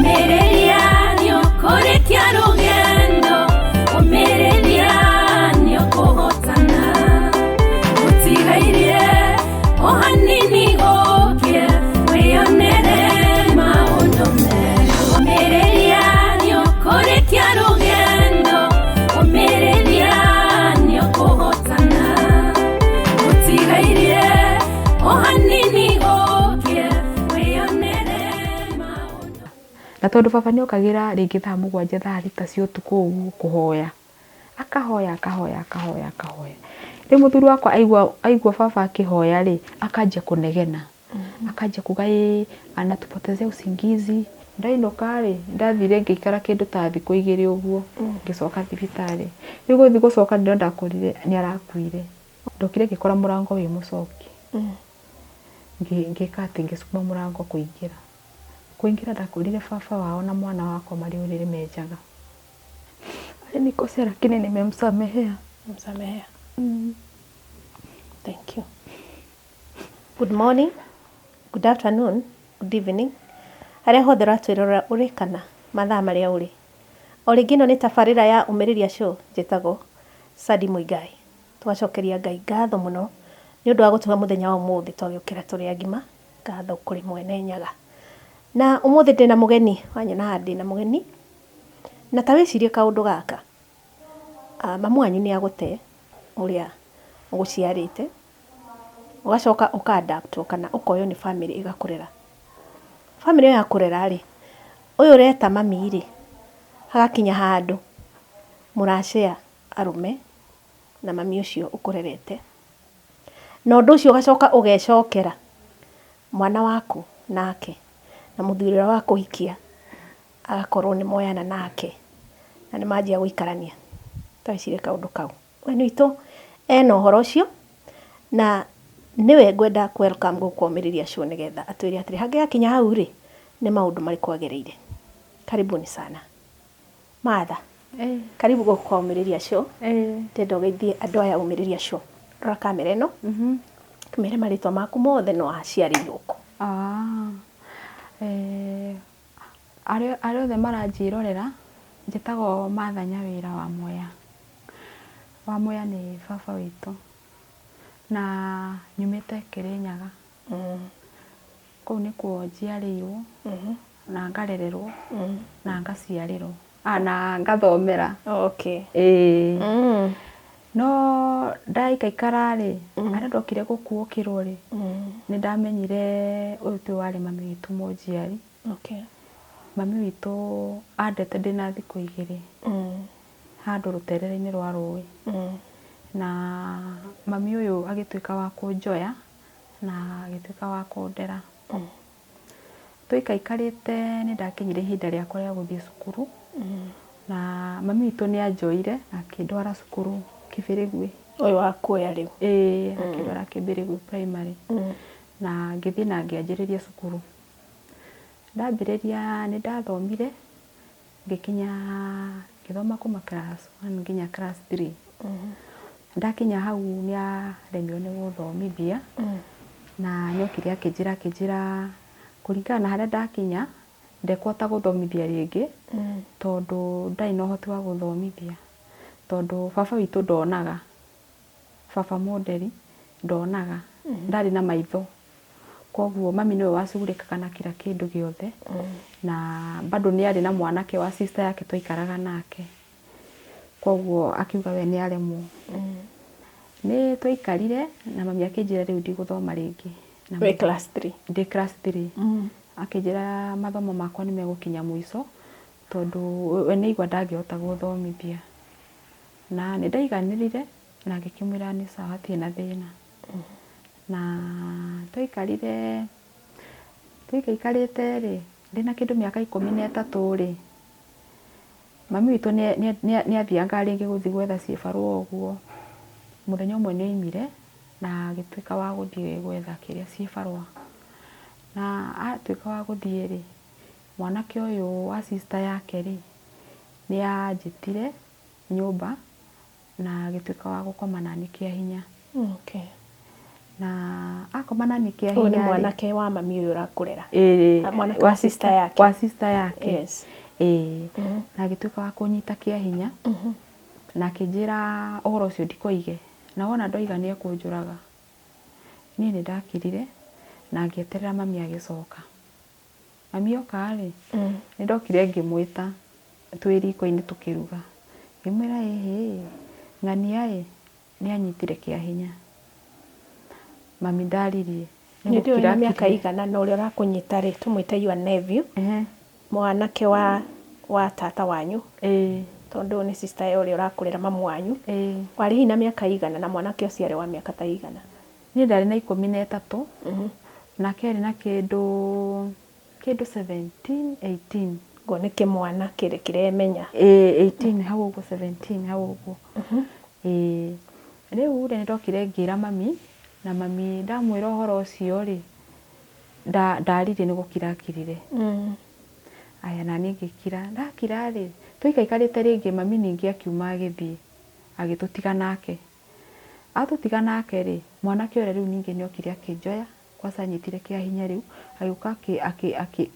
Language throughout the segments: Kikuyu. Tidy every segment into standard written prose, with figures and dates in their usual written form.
Umereria niokorekia rugendo, umereria niokohotana, utigaire ohanini gokie weyonere maundu meru. Umereria niokorekia rugendo, umereria niokohotana, utigaire ohanini gokie weyonere maundu. Na tondu baba ni okagira ringi thaa 7 thaa 6 cia utuku uguo kuhoya, akahoya. Riu muthuri wakwa aigua baba akihoya ri akanjia kunegena, akanjia kuga anatupotezea usingizi. Ndainuka ri ndathire ngikara kindu ta thiku 2 uguo ngicoka thibitari. Riu guthi gucoka ndio ndakorire ni arakuire. Ndokire ngikora murango wi mucoki, ngika ati ngisukuma murango kuingira ndakorire baba wao na mwana wakwa mari urire menjaga. Alikosea lakini nimemsamehea. Msamehea. Thank you. Good morning, good afternoon, good evening. Haria hothe ratwirora uri kana mathaa maria uri. O ringi ino ni tabarira ya Umiriria Show njitagwo Sadi Muigai. Twacokeria Ngai ngatho muno ni undu wa gutuga muthenya wa umuthi twagiukira turi agima. Ngatho kuri Mwene Nyaga. Na umuthi ndina mugeni wanyona ndina mugeni na ta wicirie kaundu gaka. Mamu wanyu ni agute uria uguciarite ugacoka uka-adapt kana ukoyo ni family igakurera. Family ya kurera ri uyu ureta mami ri hagakinya handu murashare arume na mami ucio ukurerete. Na undu ucio ugacoka ugecokera mwana waku nake na muthuri wa kuhikia agakorwo ni moyana nake na ni manjia guikarania. Tawicire kaundu kau. Wenu itu ena uhoro ucio na niwe ngwenda welcome guku Umiriria Show nigetha atwire atiri hangiakinya hau ri ni maundu mari kwagereire. Karibuni sana. Matha. Karibu guku Umiriria Show. Tendo geithie andu aya Umiriria Show. Rora kamera ino. Tumire maritwa maku mothe no aciarirwo ku. Aria othe maranjirorera njitagwo Matha Nyawira wa Mwea. Wa Mwea ni baba witu na nyumite Kirinyaga. Kuu nikuo njiarirwo na ngarererwo na ngaciarirwo na ngathomera. Okay. No ndaikaikara ri aria ndokire gukuukirwo ri ni ndamenyire uyu ti wari mami witu munjiari. Okay. Mami witu andete ndina thiku 2 handu ruterere-ini rwa rui. Na mami uyu agituika wa kunjoya na agituika wa kundera. Tuikaikarite ni ndakinyire ihinda riakwa ria guthie cukuru. Na mami witu ni anjoire akindwara cukuru Kibirigwi. Uyu wa kuoya riu. Akindwara Kibirigwi primary. Na ngithie na ngianjiriria cukuru. Ndambiriria ni ndathomire ngikinya ngithoma kuma class 1 nginya class 3. Ndakinya hau ni aremirwo ni guthomithia na nyokire akinjira kuringana na haria ndakinya ndekwota guthomithia ringi tondu ndai no hoti wa guthomithia tondu baba witu ndonaga, baba modeli ndonaga ndari na maitho. Koguo mami niwe wacugurikaga na kila kindu giothe na bado ni ari na mwanake wa sister yake twaikaraga nake. Koguo akiuga we ni aremwo. Ni twaikarire na mami akinjira riu ndiguthoma ringi. We class 3. Ndi class 3. Akinjira mathomo makwa ni megukinya mwiso tondu we ni igwa ndangihota guthomithia. Na ni ndaiganirire na ngikimwira ni sawa ti na thina. Na twaikarite ri ndina kindu miaka 13 ri mami witu ni athianga ringi guthi gwetha cibarua uguo. Muthenya umwe ni oimire na agituika wa guthie gwetha kiria cibarua. Na atuika wa guthie ri mwanake uyu wa sister yake ri ni anjitire nyumba na agituika wa gukoma nani kia hinya. Okay. na akoma nani kia Huyu ni hinya mwanake wa mami uyu urakurera. Mwanake wa wa sister yake. wa sister yake Yes. na agĩtuĩka wa kũnyita kĩa hinya na akĩnjĩra ũhoro ũcio ndikoige na wona ndoiga nĩ ekũnjũraga niĩ nĩ ndakirire na ngĩeterera mami agĩcoka. Mami oka rĩ nĩ ndokire ngĩmwĩta twĩ riko-inĩ tũkĩruga, ngĩmwĩra ĩhĩ ng'ania nĩ anyitire kĩa hinya. Mami ndaririe Nĩ ndĩũĩ na mĩaka igana na ũrĩa ũrakũnyita rĩ tũmwĩte your nephew mwanake wa tata wanyu tondũ nĩ sister ya ũrĩa ũrakũrera mamu wanyu. Warĩ hihi na mĩaka igana na mwanake ũcio arĩ wa mĩaka ta igana? Niĩ ndarĩ na 13 nake arĩ na kĩndũ 17 18 ngo nĩ kĩmwana kĩremenya 18 hau ũguo 17 hau ũguo. Rĩu nĩ ndokire ngĩra mami na mami ndamwĩra ũhoro ũcio rĩ ndaririe nĩ gũkira akirire. Aya nani ngĩkira ndakira rĩ tũikaikarĩte rĩngĩ mami ningĩ akiuma agĩthiĩ agĩtũtiga nake. Atũtiga nake rĩ mwanake ũrĩa rĩu ningĩ nĩ okire akĩnjoya kwanza anyitire kĩa hinya rĩu agĩũka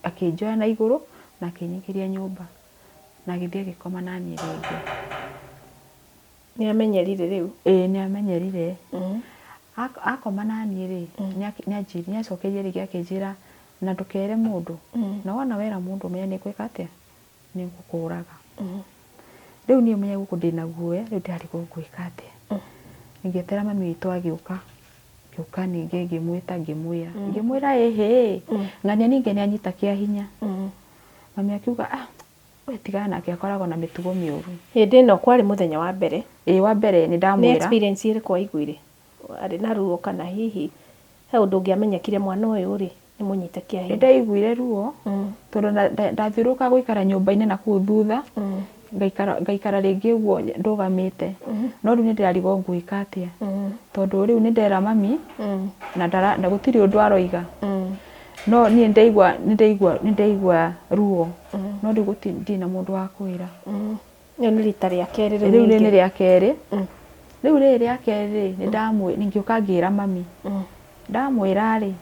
akĩnjoya na igũrũ na akĩnyingĩria nyũmba na agĩthiĩ agĩkoma naniĩ rĩngĩ. Nĩ amenyerire rĩu? Nĩ amenyerire. Akoma naniĩ rĩ nĩ acokeire rĩngĩ akĩnjĩra na ndũkere mũndũ na wona wera mũndũ ũmenye nĩ ngwĩka atĩa nĩ ngũkũraga. Rĩu niĩ menye gũkũ ndĩna guoya rĩu ndarigwo ngwĩka atĩa. Ngĩetera mami witũ agĩũka ningĩ ngĩmwĩta ngĩmwĩra ĩhĩ ng'ania ningĩ nĩ anyita kĩa hinya. Mami akiuga we tigana nake akoragwo na mĩtugo mĩũru. Hĩndĩ ĩno kwarĩ mũthenya wa mbere? Wa mbere nĩ ndamwĩra. Nĩ experience ĩrĩkũ waiguire? Arĩ na ruo kana hihi he ũndũ ũngĩamenyekire mwana ũyũ rĩ nĩ mũnyite kĩa hinya? Nĩ ndaiguire ruo tondũ ndathiũrũka gũikara nyũmba-inĩ na kũu thutha ngaikara rĩngĩ ũguo ndũgamĩte no rĩu nĩ ndĩrarigwo ngwĩka atĩa tondũ rĩu nĩ ndera mami na gũtirĩ ũndũ aroiga no niĩ nĩ ndaigua ruo no rĩu gũtirĩ na mũndũ wa kwĩra. Rĩu nĩ rita rĩa kerĩ rĩu? Rĩu nĩ rĩa kerĩ. Rĩu rĩrĩ rĩa kerĩ ngĩũka ngĩra mami ndamwĩra rĩ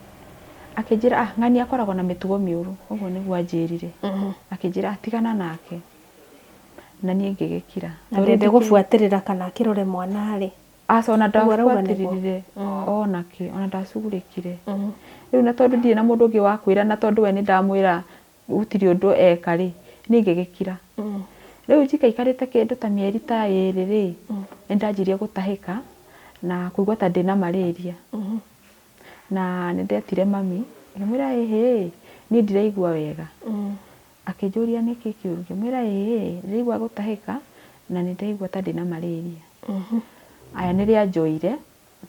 akĩnjĩra ng'ania akoragwo na mĩtugo mĩũru ũguo nĩguo anjĩrire. Akĩnjĩra atigana nake na niĩ ngĩgĩkira. Na ndende gũbuatĩrĩra kana akĩrore mwana rĩ? Aca ona ndabuatĩrĩrire ona ndacugurĩkire. Rĩu na tondũ ndirĩ na mũndũ ũngĩ wa kwĩra na tondũ we nĩ ndamwĩra gũtirĩ ũndũ eka rĩ niĩ ngĩgĩkira. Rĩu njikaikarĩte kĩndũ ta mĩeri ta ĩrĩ rĩ nĩ ndanjirie gũtahĩka na kũigua ta ndĩna malaria na nĩ ndetire mami ngĩmwĩra ĩhĩ niĩ ndiraigua wega. Akĩnjũria nĩkĩ kĩũru ngĩmwĩra ĩhĩ ndĩraigua gũtahĩka na nĩ ndaigua ta ndĩna malaria. Aya nĩ rĩa njoire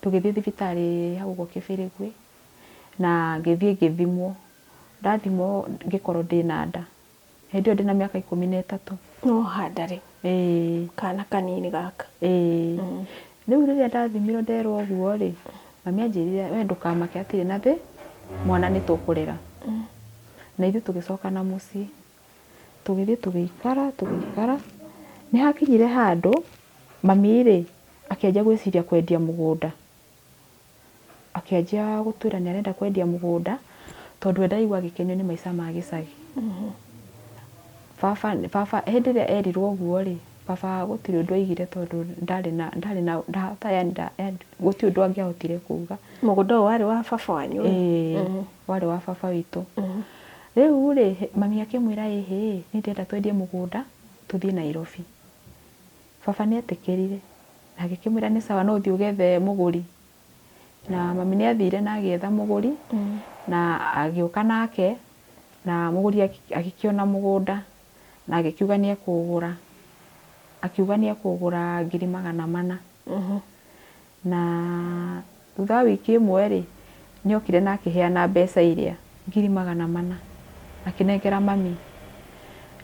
tũgĩthiĩ thibitarĩ hau ũguo Kĩbĩrĩgwi na ngĩthiĩ ngĩthimwo. Ndathimwo ngĩkorwo ndĩna nda hĩndĩ ĩyo ndĩna mĩaka 13. No handa rĩ kana kanini gaka. Rĩu rĩrĩa ndathimirwo nderwo ũguo rĩ mami anjĩrire we ndũkamake atirĩ na thĩ mwana nĩ tũkũrera. Na ithuĩ tũgĩcoka na mũciĩ tũgĩthiĩ tũgĩikara nĩ hakinyire handũ mami rĩ akĩanjia gwĩciria kwendia mũgũnda. Akĩanjia gũtwĩra nĩ arenda kwendia mũgũnda tondũ we ndaigua agĩkenio nĩ maica ma gĩcagi. Baba hĩndĩ ĩrĩa erirwo ũguo rĩ baba gũtirĩ ũndũ aigire tondũ gũtirĩ ũndũ angĩahotire kuuga. Mũgũnda ũyũ warĩ wa baba wanyu? Warĩ wa baba witũ. Rĩu rĩ mami akĩmwĩra ĩhĩ nĩ ndĩrenda twendie mũgũnda tũthiĩ Nairobi. Baba nĩ etĩkĩrire na agĩkĩmwĩra nĩ sawa no ũthiĩ ũgethe mũgũri. Na mami nĩ athire na agĩetha mũgũri na agĩũka nake na mũgũri agĩkĩona mũgũnda na agĩkiuga nĩ ekũgũra. Akiuga nĩ ekũgũra 400,000. Na thutha wa wiki ĩmwe rĩ nĩ okire na akĩheana mbeca iria 400,000 akĩnengera mami.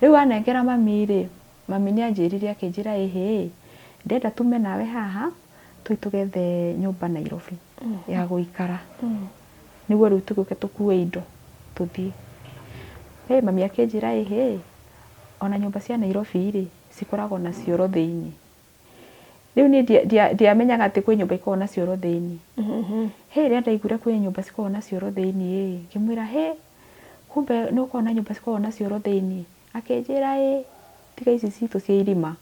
Rĩu anengera mami rĩ mami nĩ anjĩrire akĩnjĩra ĩhĩ ndenda tume nawe haha tũi tũgethe nyũmba Nairobi ya gũikara nĩguo rĩu tũgĩũke tũkue indo tũthiĩ. Mami akĩnjĩra ĩhĩ ona nyũmba cia Nairobi rĩ cikoragwo na cioro thĩinĩ. Riu ni ndiamenyaga ati kwi nyumba ikoragwo na cioro thiini. Rĩrĩa ndaiguire kwĩ nyũmba cikoragwo na cioro thĩinĩ ngĩmwĩra kumbe nĩ gũkoragwo na nyũmba cikoragwo na cioro thĩinĩ. Akĩnjĩra tiga ici citũ cia irima.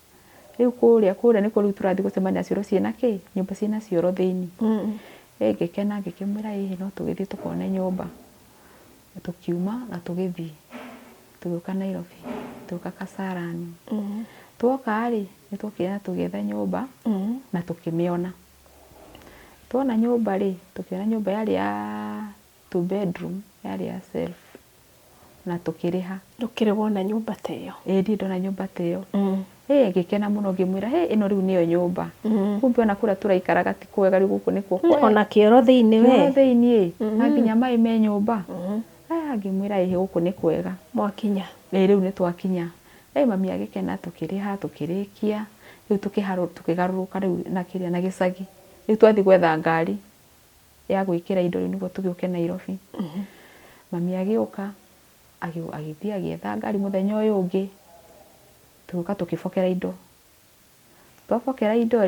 Rĩu kũrĩa nĩkuo rĩu tũrathiĩ gũcemania na cioro ciĩna nyũmba ciĩna cioro thĩinĩ. Ngĩkena ngĩkĩmwĩra no tũgĩthiĩ tũkone nyũmba. Tũkiuma na tũgĩthiĩ tũgĩũka Nairobi tũgĩũka Kasarani. Tuoka nĩ twokire tũgĩetha nyũmba na tũkĩmĩona. Tuona nyũmba tũkĩona nyũmba yarĩ ya 2 bedroom yarĩ ya self na tũkĩrĩha. Ndũkĩrĩ wona nyũmba ta ĩyo? Ndiĩ ndona nyũmba ta ĩyo. Ngĩkena mũno ngĩmwĩra ĩno rĩu nĩyo nyũmba. Kumbe ona kũrĩa tũraikaraga ti kwega, rĩu gũkũ nĩkuo kwega. Ona kĩoro thĩinĩ we? Kĩoro thĩinĩ na nginya maĩ me nyũmba. Ngĩmwĩra gũkũ nĩ kwega. Mwakinya? Rĩu nĩ twakinya. Mami agĩkena tũkĩrĩha tũkĩrĩkia. Rĩu tũkĩgarũrũka rĩu na gĩcagi. Rĩu twathiĩ gwetha ngari ya gwĩkĩra indo rĩu nĩguo tũgĩũke Nairobi. Mami agĩũka agĩthiĩ agĩetha ngari mũthenya ũyũ ũngĩ. Tũgĩũka tũkĩbokera indo. Twabokera indo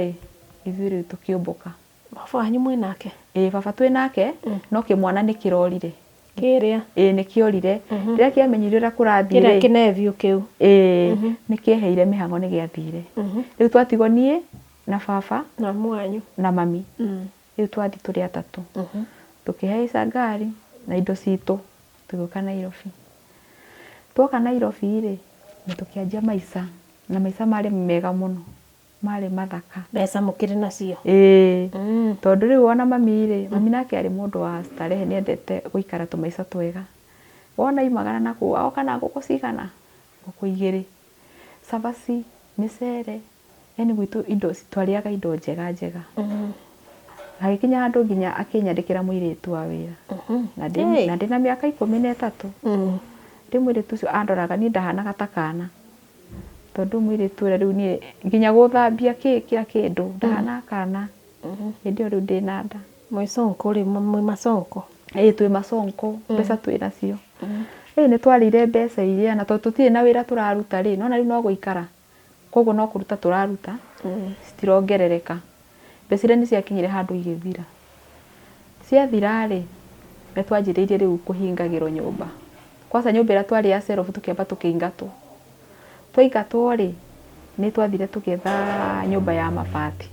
ithuĩ rĩu tũkĩũmbũka. Baba wanyu mwĩ nake? Baba twĩ nake no kĩmwana nĩ kĩrorire. Kĩrĩa? Nĩ kĩorire. Rĩrĩa kĩamenyire ũrĩa kũrathiĩ kĩrĩa kĩnebiũ kĩu. Nĩ kĩeheire mĩhang'o nĩ gĩathire. Rĩu twatigwo niĩ na baba na mwanyu na mami. Rĩu twathiĩ tũrĩ atatũ. Tũkĩhaica ngari na indo citũ tũgĩũka Nairobi. Twoka Nairobi nĩ tũkĩanjia maica na maica marĩ mega mũno, marĩ mathaka. Mbeca mũkĩrĩ nacio? Tondũ rĩu ona mami mami nake arĩ mũndũ wa starehe, nĩ endete gũikara tũmaica twega. Wona imagana na kũu oka na ngũkũ cigana? Ngũkũ 2, cabaci, mĩcere, yani gwitũ indo twarĩaga indo njega njega. Agĩkinya handũ nginya akĩnyandĩkĩra mũirĩtu wa wĩra. Na ndĩna mĩaka 13. Rĩu mũirĩtu ũcio andoraga niĩ ndahanaga ta kana. Tondũ mũirĩtu ũrĩa rĩu niĩ nginya gũthambia kĩrĩa kĩndũ ndahana kana. Hĩndĩ ĩyo rĩu ndĩna nda. Mwĩconko mwĩ maconko? Twĩ maconko, mbeca twĩ nacio. Nĩ twarĩire mbeca iria na tondũ tũtirĩ na wĩra tũraruta nona rĩu no gũikara. Koguo no kũruta tũraruta citirongerereka. Mbeca iria nĩ ciakinyire handũ igĩthira. Ciathira nĩ twanjĩrĩirie rĩu kũhingagĩrwo nyũmba. Kwanza nyũmba ĩrĩa twarĩ ya self tũkĩamba tũkĩingatwo. Twaingatwo nĩ twathire tũgĩetha nyũmba ya mabati.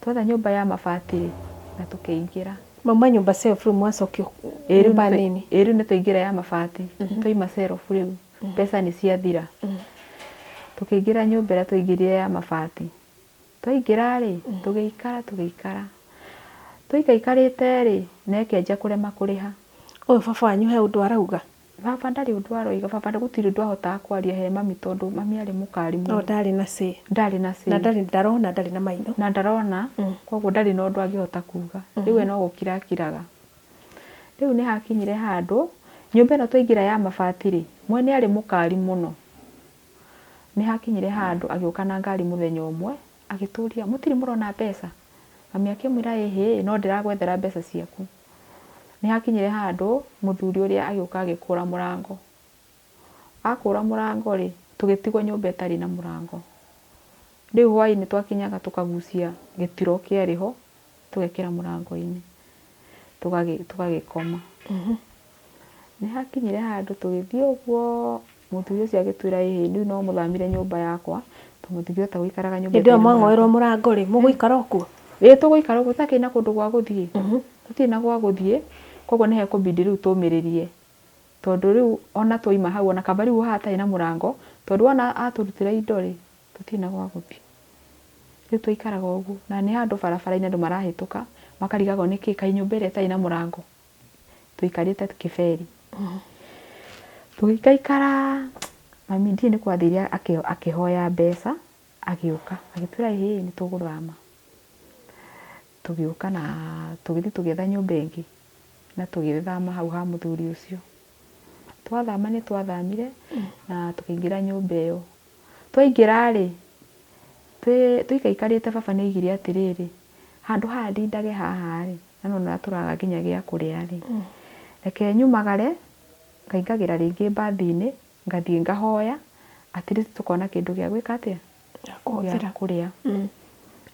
Twetha nyũmba ya mabati na tũkĩingĩra. Mauma nyũmba self rĩu mwacokio nyũmba nini? Rĩu nĩ twaingĩra ya mabati. Twaima self rĩu mbeca nĩ ciathira. Tũkĩingĩra nyũmba ĩrĩa twaingĩrire ya mabati. Twaingĩra tũgĩikara. Tũikaikarĩte na ĩkĩanjia kũrema kũrĩha. Baba wanyu he ũndũ arauga? Baba ndarĩ ũndũ aroiga. Baba gũtirĩ ũndũ ahotaga kwaria he mami tondũ mami arĩ mũkari mũno. Ndarĩ na say? Ndarĩ na say. Na ndarona, ndarĩ na maitho? Na ndarona, koguo ndarĩ na ũndũ angĩhota kuga. Rĩu no gũkira akiraga. Rĩu nĩ hakinyire handũ nyũmba ĩno twaingĩra ya mabati mwene arĩ mũkari mũno. Nĩ hakinyire handũ agĩũka na ngari mũthenya ũmwe agĩtũria mũtirĩ mũrona mbeca? Mami akĩmwĩra no ndĩragwethera mbeca ciaku. Nĩ hakinyire handũ mũthuri ũrĩa agĩũka agĩkũra mũrango. Akũra mũrango tũgĩtigwo nyũmba ĩtarĩ na mũrango. Rĩu hwaĩ-inĩ twakinyaga tũkagucia gĩtiro kĩarĩ ho tũgekĩra mũrango-inĩ tũgagĩkoma. Nĩ hakinyire handũ tũgĩthiĩ ũguo mũthuri ũcio agĩtwĩra rĩu no mũthamire nyũmba yakwa tũmũthigire gũikaraga nyũmba. Hĩndĩ ĩyo mwangoerwo mũrango mũgũikara okuo? Tũgũikara ũguo takĩrĩ na kũndũ gwa gũthiĩ. Tũtirĩ na gwa gũthiĩ koguo nĩ hekũbindi rĩu tũmĩrĩrie. Tondũ rĩu ona twaima hau ona kaba rĩu hatarĩ na mũrango tondũ ona atũrutĩra indo tũtirĩ na gwa gũthiĩ. Rĩu twaikaraga ũguo na nĩ handũ barabara-inĩ andũ marahĩtũka makarigagwo nĩkĩ kaĩ nyũmba ĩrĩa ĩtarĩ na mũrango. Tũikarĩte kĩberi. Tũgĩikaikara mami ndiĩ nĩ kwathire akĩhoya mbeca agĩũka agĩtwĩra nĩ tũgũthama. Tũgĩũka na tũgĩthiĩ tũgĩetha nyũmba ĩngĩ na tũgĩthama hau ha mũthuri ũcio. Twathama nĩ twathamire na tũkĩingĩra nyũmba ĩyo. Twaingĩra tũikaikarĩte baba nĩ aigire atĩrĩrĩ handũ haha ndindage haha na nona tũraga nginya gĩa kũrĩa reke nyumagare ngaingagĩra rĩngĩ mbathi-inĩ ngathiĩ ngahoya at least tũkona kĩndũ gĩa gwĩka atĩa kũhũthĩra kũrĩa.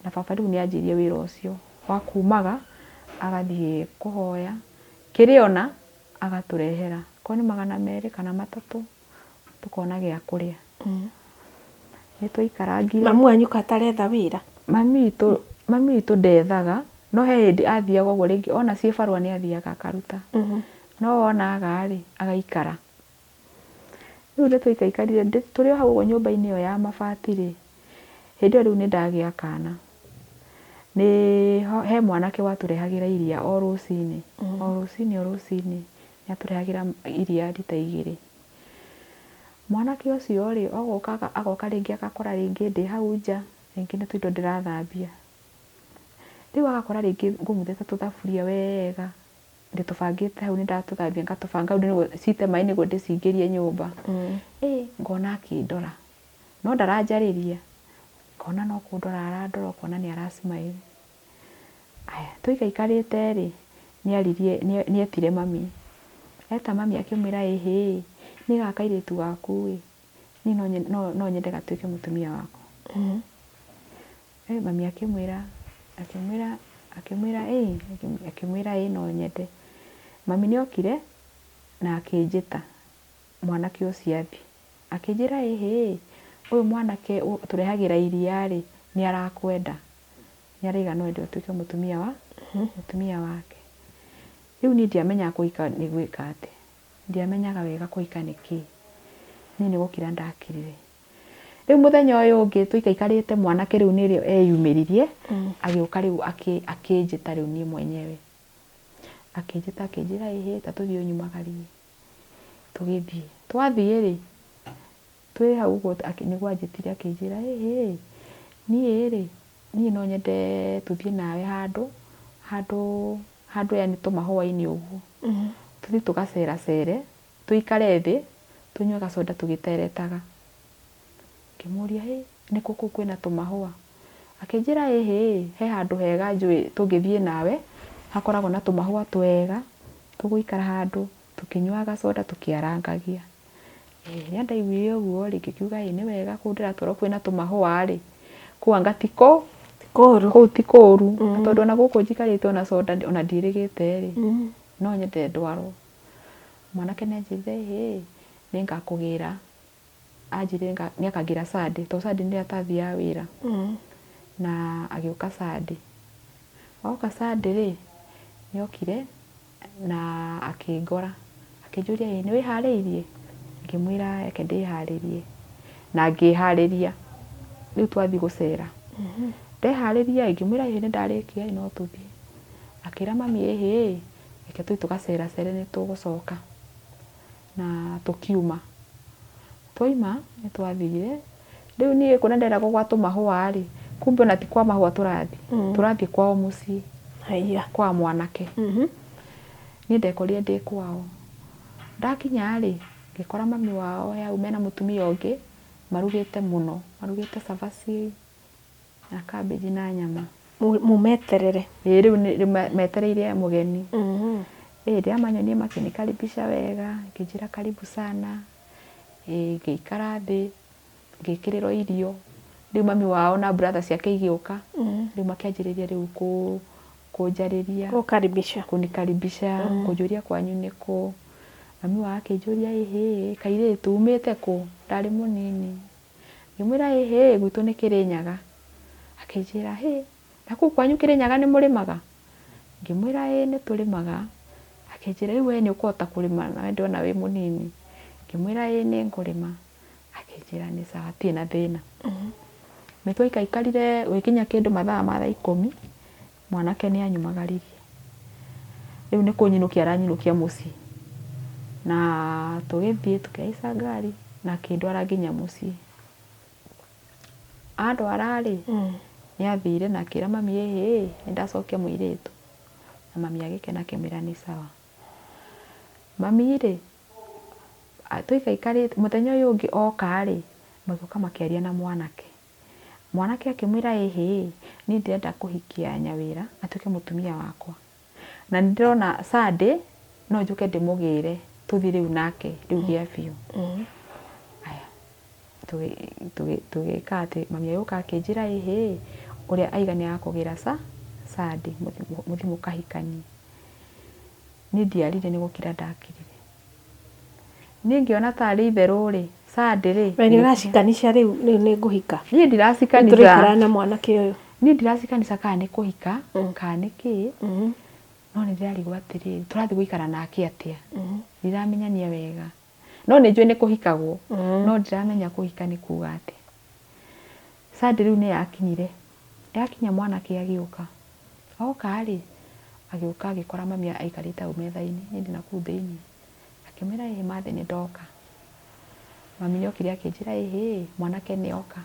Na baba rĩu nĩanjirie wĩra ũcio wa kumaga agathiĩ kũhoya kĩrĩa ona agatũrehera, ko nĩ 200 kana 3 tukona gĩa kũrĩa. Nĩtwaikarangire. Mamu wanyu kataretha wĩra? Mami witũ ndethaga, no he hĩndĩ athiaga ũguo rĩngĩ ona ciĩ barũa nĩathiaga akaruta. No wonaga rĩ agaikara. Rĩu nĩtwaikaikarire tũrĩ o hau ũguo nyũmba-inĩ ĩyo ya mabati rĩ, hĩndĩ ĩyo rĩu nĩndagĩa kana. He mwanake watũrehagĩra iria o rũcinĩ, o rũcinĩ nĩatũrehagĩra iria rita 2. Mwanake ũcio rĩ agoka rĩngĩ agakora rĩngĩ ndĩ hau nja, rĩngĩ nĩ tũindo ndĩrathambia. Rĩu agakora rĩngĩ ngũmuthĩte tũthaburia wega ndĩtũbangĩte hau, nĩndatũthambia ngatũbanga hau nĩguo cite maĩ nĩguo ndĩcingĩrie nyũmba. Ngona akĩndora no ndaranjarĩria, ngona no kũndora arandora, ũkona nĩ arasmile. Aya tũikaikarĩte rĩ nĩetire mami, eta mami akĩmwĩra ĩhĩ nĩ gaka kairĩtu gaku ĩ, niĩ no nyende gatuĩke mũtumia waku. Mami akĩmwĩra ĩ no nyende. Mami nĩokire na akĩnjĩta mwanake ũcio athi akĩnjĩra ĩhĩ ũyũ mwanake tũrehagĩra iria rĩ nĩarakwenda, nĩaraiga no ende ũtuĩke mũtumia wake. Rĩu niĩ ndiamenyaga kũhika nĩ gwĩka atĩ, ndiamenyaga wega kũhika nĩkĩ, niĩ nĩgũkira ndakirire. Rĩu mũthenya ũyũ ũngĩ tũikaikarĩte mwanake rĩu nĩrĩo eyumĩririe agĩũka rĩu akĩnjĩta rĩu niĩ mwenyewe, akĩnjĩta akĩnjĩra ĩhĩ ta tũthiĩ ũnyumagarie. Tũgĩthiĩ twathiĩ rĩ twĩ hau ũguo nĩguo anjĩtire akĩnjĩra ĩhĩ niĩ no nyende tũthiĩ nawe handũ yani tũmahũa-inĩ ũguo, tũthiĩ tũgaceracere, tũikare thĩ tũnyue gacoda tũgĩteretaga. Ngĩmũria nĩkũ kũu kwĩna tũmahũa? Akĩnjĩra ĩhĩ he handũ hega njũĩ tũngĩthiĩ nawe hakoragwo na tũmahũa twega, tũgũikara handũ tũkĩnyua gacoda tũkĩarangagia. Rĩrĩa ndaiguire ũguo rĩ ngĩkiuga nĩ wega kũu ndĩratwarwo kwĩna tũmahũa rĩ kũu anga ti kũu ti kũru, tondũ ona gũkũ njikarĩte ona soda ona ndirĩgĩte rĩ no nyende ndwarwo. Mwanake nĩanjĩrire nĩngakũgĩra, anjĩrire nĩakangĩra Sunday tondũ Sunday nĩrĩo atathiaga wĩra. Na agĩũka Sunday, oka Sunday rĩ nĩokire na akĩngora akĩnjũria nĩwĩharĩirie? Ngĩmwĩra reke ndĩharĩrie na ngĩharĩria. Rĩu twathiĩ gũcera ndeharĩria ngĩmwĩra nĩndarĩkia no tũthiĩ. Akĩra mami reke tũthiĩ tũgaceracere nĩtũgũcoka. Na tũkiuma, twaima nĩtwathire. Rĩu niĩ kuona nderagwo gwa tũmahũa rĩ kumbe ona ti kwa mahũa tũrathiĩ kwao mũciĩ kwa mwanake. Niĩ ndekorire ndĩ kwao. Ndakinya rĩ ngĩkora mami wao hau mena mũtumia ũngĩ marugĩte mũno, marugĩte cabaci na cabbage na nyama. Mumeterere? Rĩu metereire mũgeni. Rĩrĩa manyonie makĩnikaribisha wega, ngĩnjĩra karibu sana. Ngĩikara thĩ ngĩkĩrĩrwo irio. Rĩu mami wao na brother ciake igĩũka, rĩu makĩanjĩrĩria rĩu kũnjarĩria, kũnikaribisha, kũnjũria kwanyu nĩ kũ. Mami wao akĩnjũria kairĩtu umĩte kũ? Ndarĩ mũnini. Ngĩmwĩra gwitũ nĩ Kĩrĩnyaga. Akĩnjĩra na kũu kwanyu Kĩrĩnyaga nĩ mũrĩmaga? Ngĩmwĩra nĩtũrĩmaga. Akĩnjĩra rĩu we nĩũkũhota kũrĩma na ndona wĩ mũnini? Ngĩmwĩra nĩngũrĩma. Akĩnjĩra nĩ sawa tie na thĩna. Nĩtwaikaikarire gũgĩkinya kĩndũ mathaa ma 10 mwanake nĩanyumagaririe. Rĩu nĩ kũnyinũkia aranyinũkia mũciĩ. Na tũgĩthiĩ tũkĩhaica ngari na akĩndwara nginya mũciĩ. Andwara rĩ nĩathire na akĩra mami nĩndacokia mũirĩtu. Na mami agĩkena akĩmwĩra nĩ sawa. Mami rĩ tũikaikarĩte mũthenya ũyũ ũngĩ oka rĩ magĩũka makĩaria na mwanake. Mwanake akĩmwĩra niĩ ndĩrenda kũhikia Nyawĩra atuĩke mũtumia wakwa. Na nĩndĩrona Sunday no njũke ndĩmũgĩre tũthiĩ rĩu nake rĩu gĩa biũ. Aya tugika ati mami yuka akinjira ihi uria aigania akugira Sunday muthi mukahikanie ni ndiarire ni gukira ndakirire ni ngiona tari itheru ri Sunday ri we ni uracikanisha riu ni nguhika ni ndiracikanisha turikara na mwanake uyu ni ndiracikanisha kana ni kuhika kana ni ki no ni ndirarigwo atiri turathi guikara nake atia ndiramenyania wega no ni njui ni kuhikagwo no ndiramenya kuhika ni kuga ati Sunday riu ni yakinya mwanake agiuka oka ri agiuka agikora mami aikarite au metha-ini ni ndi naku thiini akimira mathi ni ndoka mami ni okire akinjira mwanake ni oka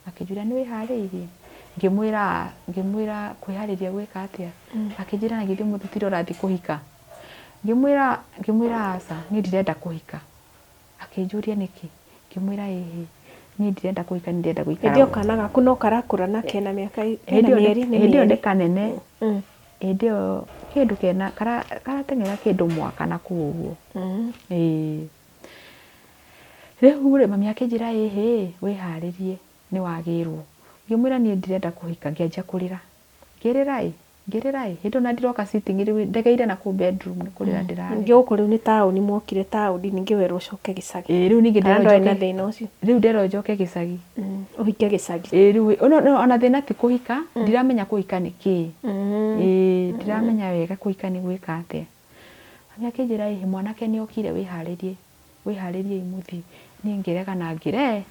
akinjira ni wihariirie ngimwira kwihariria gwika atia akinjira na githi muthitire urathi kuhika ngimwira aca ni ndirenda kuhika akinjuria niki ngimwira ni ndirenda kuhika ni ndirenda guikara ndio kana gaku no karakura na kena miaka mieri ni ndio ni kanene ndio kindu kena karatengera kindu mwaka na kuguo riu ri mami akinjira wiharirie ni wagirwo ngimwira ni ndirenda kuhika ngianjia kurira ngirira hindu na ndiroka sitting riu ndegeire na ku bedroom ni kurira ndirara ngiuko riu ni tauni mwokire tauni ningi werwo coke gicagi riu ningi ndero na thina ucio riu ndero njoke gicagi uhike gicagi riu ona thina ti kuhika ndiramenya kuhika ni ki ndiramenya wega kuhika ni gwika atia mami akinjira mwanake ni okire wiharirie imuthi ni ngirega na ngirega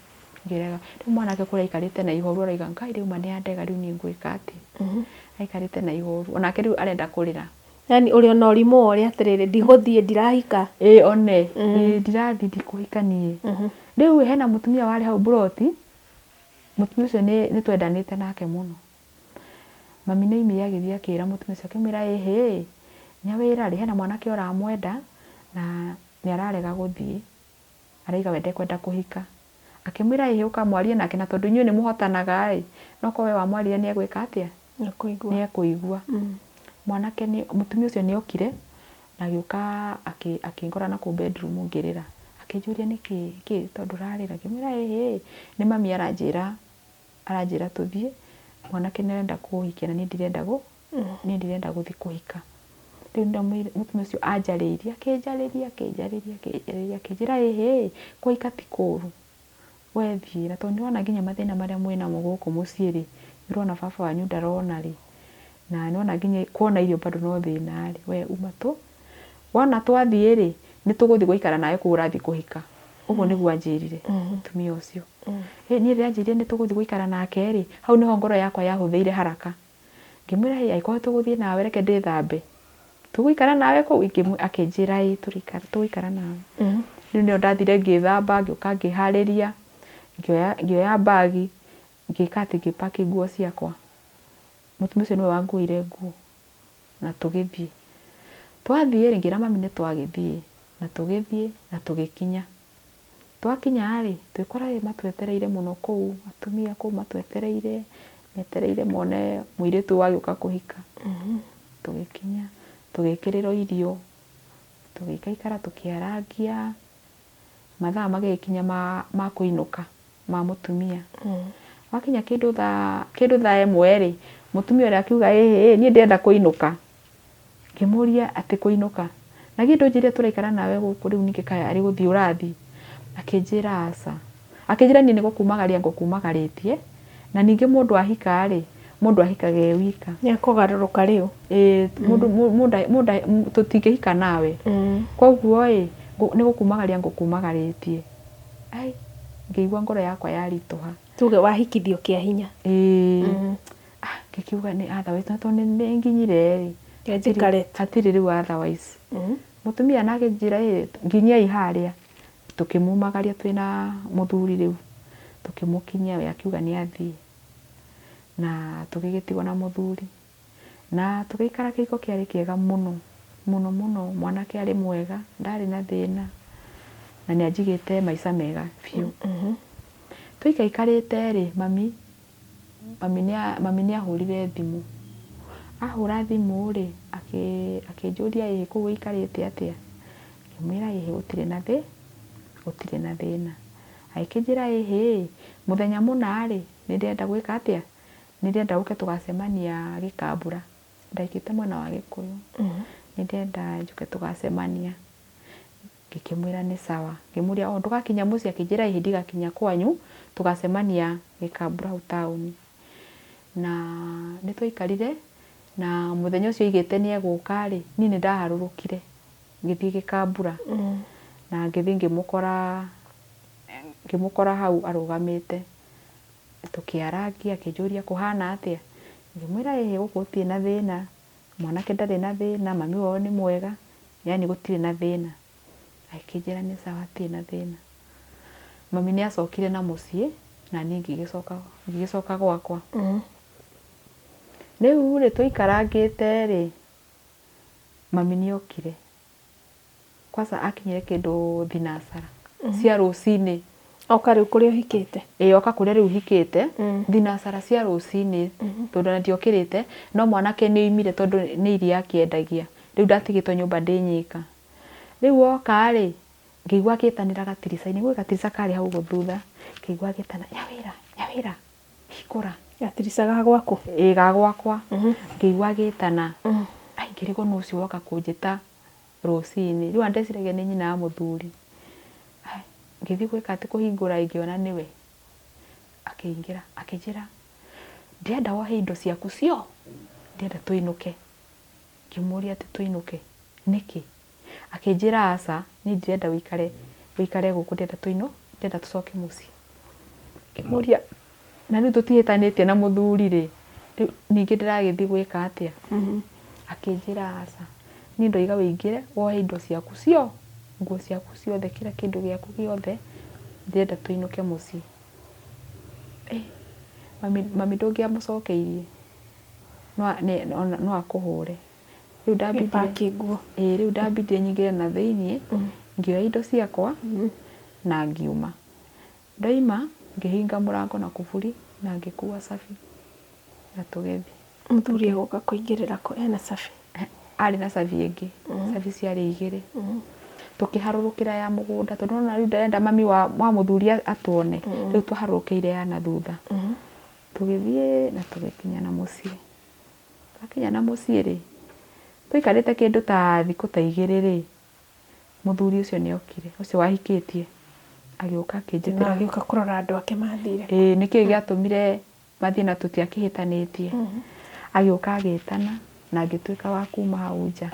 riu mwanake kuria aikarite na ihoru araiga ngai riu mane andega riu ni ngwika ati aikarite na ihoru onake riu arenda kurira yani uri ona urimu ori atiriri ndiguthie ndirahika one ndirathi ndikuhika nie riu hena mutumia wari hau broti mutumia ucio ni twendanite nake muno mami ni imi agithia akira mutumia ucio akimira nyawira ri hena mwanake uramwenda na ni ararega guthie araiga wende kwenda kuhika akimwira uka mwarie nake na tondu inyu ni muhotanaga no ko we wa mwarie ni egwika atia ni ekuigua mwanake ni mutumia ucio ni okire na giuka akingora na ku bedroom ngirira akinjuria niki tondu rarira ngimwira ni mami aranjira tuthie mwanake ni arenda kuhikia na ni ndirenda guthi kuhika riu mutumia ucio anjariria akinjariria akinjira kuhika ti kuru wethi na tondu wana nginya mathina maria mwina muguku mucii ri urona baba wanyu ndarona ri na nona nginya kuona irio bado no thina ri we uma tu wona twathie ri ni tuguthi guikara nawe ku urathi kuhika uguo niguo anjirire mutumia ucio ni rianjirie ni tuguthi guikara nake ri hau niho ngoro yakwa yahuthiire haraka ngimwira aiko tuguthie nawe reke ndithambe tuguikara nawe ku akinjira tuguikara nawe riu ni ndathire ngithamba ngiuka ngihariria ngioya bagi ngikati ngipaki nguo ciakwa mutumia ucio niwe wanguire nguo na tugithie twathie ri ngira mami ni twagithie na tugikinya twakinya ri twikora matwetereire muno kuu atumia kuu matwetereire metereire mone muiritu wagiuka kuhika tugikinya tugikiriro irio tugikaikara tukiarangia mathaa magikinya ma kuinuka ma mutumia wakinya kindu thaa imwe ri mutumia uria akiuga ni ndenda kuinuka ngimuria ati kuinuka na gindu njire turaikara nawe guku riu nikikaya ari guthii urathi akinjira aca akinjira ni gukumagaria ngukumagaritie na ningi mundu ahika ri mundu ahikaga wika ni akugaruruka riu mundu tutingihika nawe koguo ni gukumagaria ngukumagaritie ai ngeigua ngoro yakwa yarituha tuge wahikithio kia hinya ngikiuga ni otherwise no tondu ni nginyire hatiri riu otherwise mutumia nake njira nginya iharia tukimumagaria twina muthuri riu tukimukinyia we akiuga ni athii na tugigitigwo na muthuri na tugiikara kiko kiari kiega muno mwanake ari mwega ndari na thina na ni anjigite maica mega fiu tuikaikarite ri mami ni ahurire thimu ahura thimu ri akinjuria ku wikarite atia ngimwira gutire na thina Akĩnjĩra ĩhĩ mũthenya mũna rĩ nĩndĩrenda gwĩka atĩa, nĩndĩrenda gũke tũgacemania Gĩkambura, ndaikĩte mwena wa Gĩkũyũ, nĩndĩrenda njũke tũgacemania. Ngĩkĩmwĩra nĩ sawa, ngĩmũria o ndũgakinya mũciĩ, akĩnjĩra ĩhĩ ndigakinya kwanyu tũgacemania Gĩkambura hau taũni. Na nĩtwaikarire na mũthenya ũcio aigĩte nĩegũka rĩ, niĩ nĩndaharũrũkire ngĩthiĩ Gĩkambura na ngĩthiĩ ngĩmũkora hau arũgamĩte, tũkĩarangia akĩnjũria kũhana atĩa, ngĩmwĩra ĩhĩ gũkũ gũtirĩ na thĩna, mwanake ndarĩ na thĩna, mami wao nĩ mwega, yani gũtirĩ na thĩna. Akĩnjĩra nĩ sawa hatirĩ na thĩna. Mami nĩacokire na mũciĩ na niĩ ngĩgĩcoka gwakwa. Rĩu rĩ twaikarangĩte rĩ, mami nĩokire, kwanza akinyire kĩndũ thinacara cia rũcinĩ. Oka rĩu kũrĩa ũhikĩte? Oka kũrĩa rĩu hikĩte, thinacara cia rũcinĩ tondũ ona ndiokĩrĩte, no mwanake nĩoimire tondũ nĩ iria akĩendagia. Rĩu ndatigĩtwo nyũmba ndĩ nyika. Rĩu oka rĩ, ngĩigua agĩtanĩra gatirica-inĩ, gwĩ gatirica karĩ hau ũguo thutha, ngĩigua agĩtana Nyawĩra hingũra. Gatirica ga gwaku? Ĩĩ ga gwakwa. Ngĩigua agĩtana, ngĩrigwo nũ ũcio woka kũnjĩta rũcinĩ, rĩu ndeciragia nĩ nyina wa mũthuri. Ngĩthiĩ gwĩka atĩ kũhingũra ngĩona nĩwe. Akĩingĩra akĩnjĩra ndĩrenda wohe indo ciaku cio, ndĩrenda tũinũke. Ngĩmũria atĩ tũinũke nĩkĩ? Akĩnjĩra aca niĩ ndirenda wĩikare gũkũ, ndĩrenda tũcoke mũciĩ. Ngĩmũria na rĩu tũtihĩtanĩtie na mũthuri rĩ, ningĩ ndĩragĩthiĩ gwĩka atĩa? Akĩnjĩra aca niĩ ndoiga wĩingĩre wohe indo ciaku cio, nguo ciaku ciothe, kila kĩndũ gĩaku gĩothe, ndĩrenda tũinũke mũciĩ. Mami ndũngĩamũcokeirie no akũhũre. Rĩu ndambindire nyingĩre na thĩiniĩ, ngĩoya indo ciakwa na ngiuma. Ndoima ngĩhinga mũrango na kuburi na ngĩkua cabi na tũgĩthiĩ. Mũthuri agoka kũingĩrĩra kũ ena cabi? Arĩ na cabi ĩngĩ, cabi ciarĩ igĩrĩ. Tũkĩharũrũkĩra ya mũgũnda tondũ nona rĩu ndarenda mami wa mũthuri atuone, rĩu twaharũrũkĩire ya na thutha. Tũgĩthiĩ na tũgĩkinya na mũciĩ. Twakinya na mũciĩ rĩ, tũikarĩte kĩndũ ta thikũ ta igĩrĩ rĩ, mũthuri ũcio nĩokire, ũcio wahikĩtie, agĩũka akĩnjĩtĩra. Agĩũka kũrora andũ ake mathire? Ĩĩ nĩkĩo gĩatũmire mathiĩ na tũtiakĩhĩtanĩtie. Agĩũka agĩtana na ngĩtuĩka wa kuma hau nja.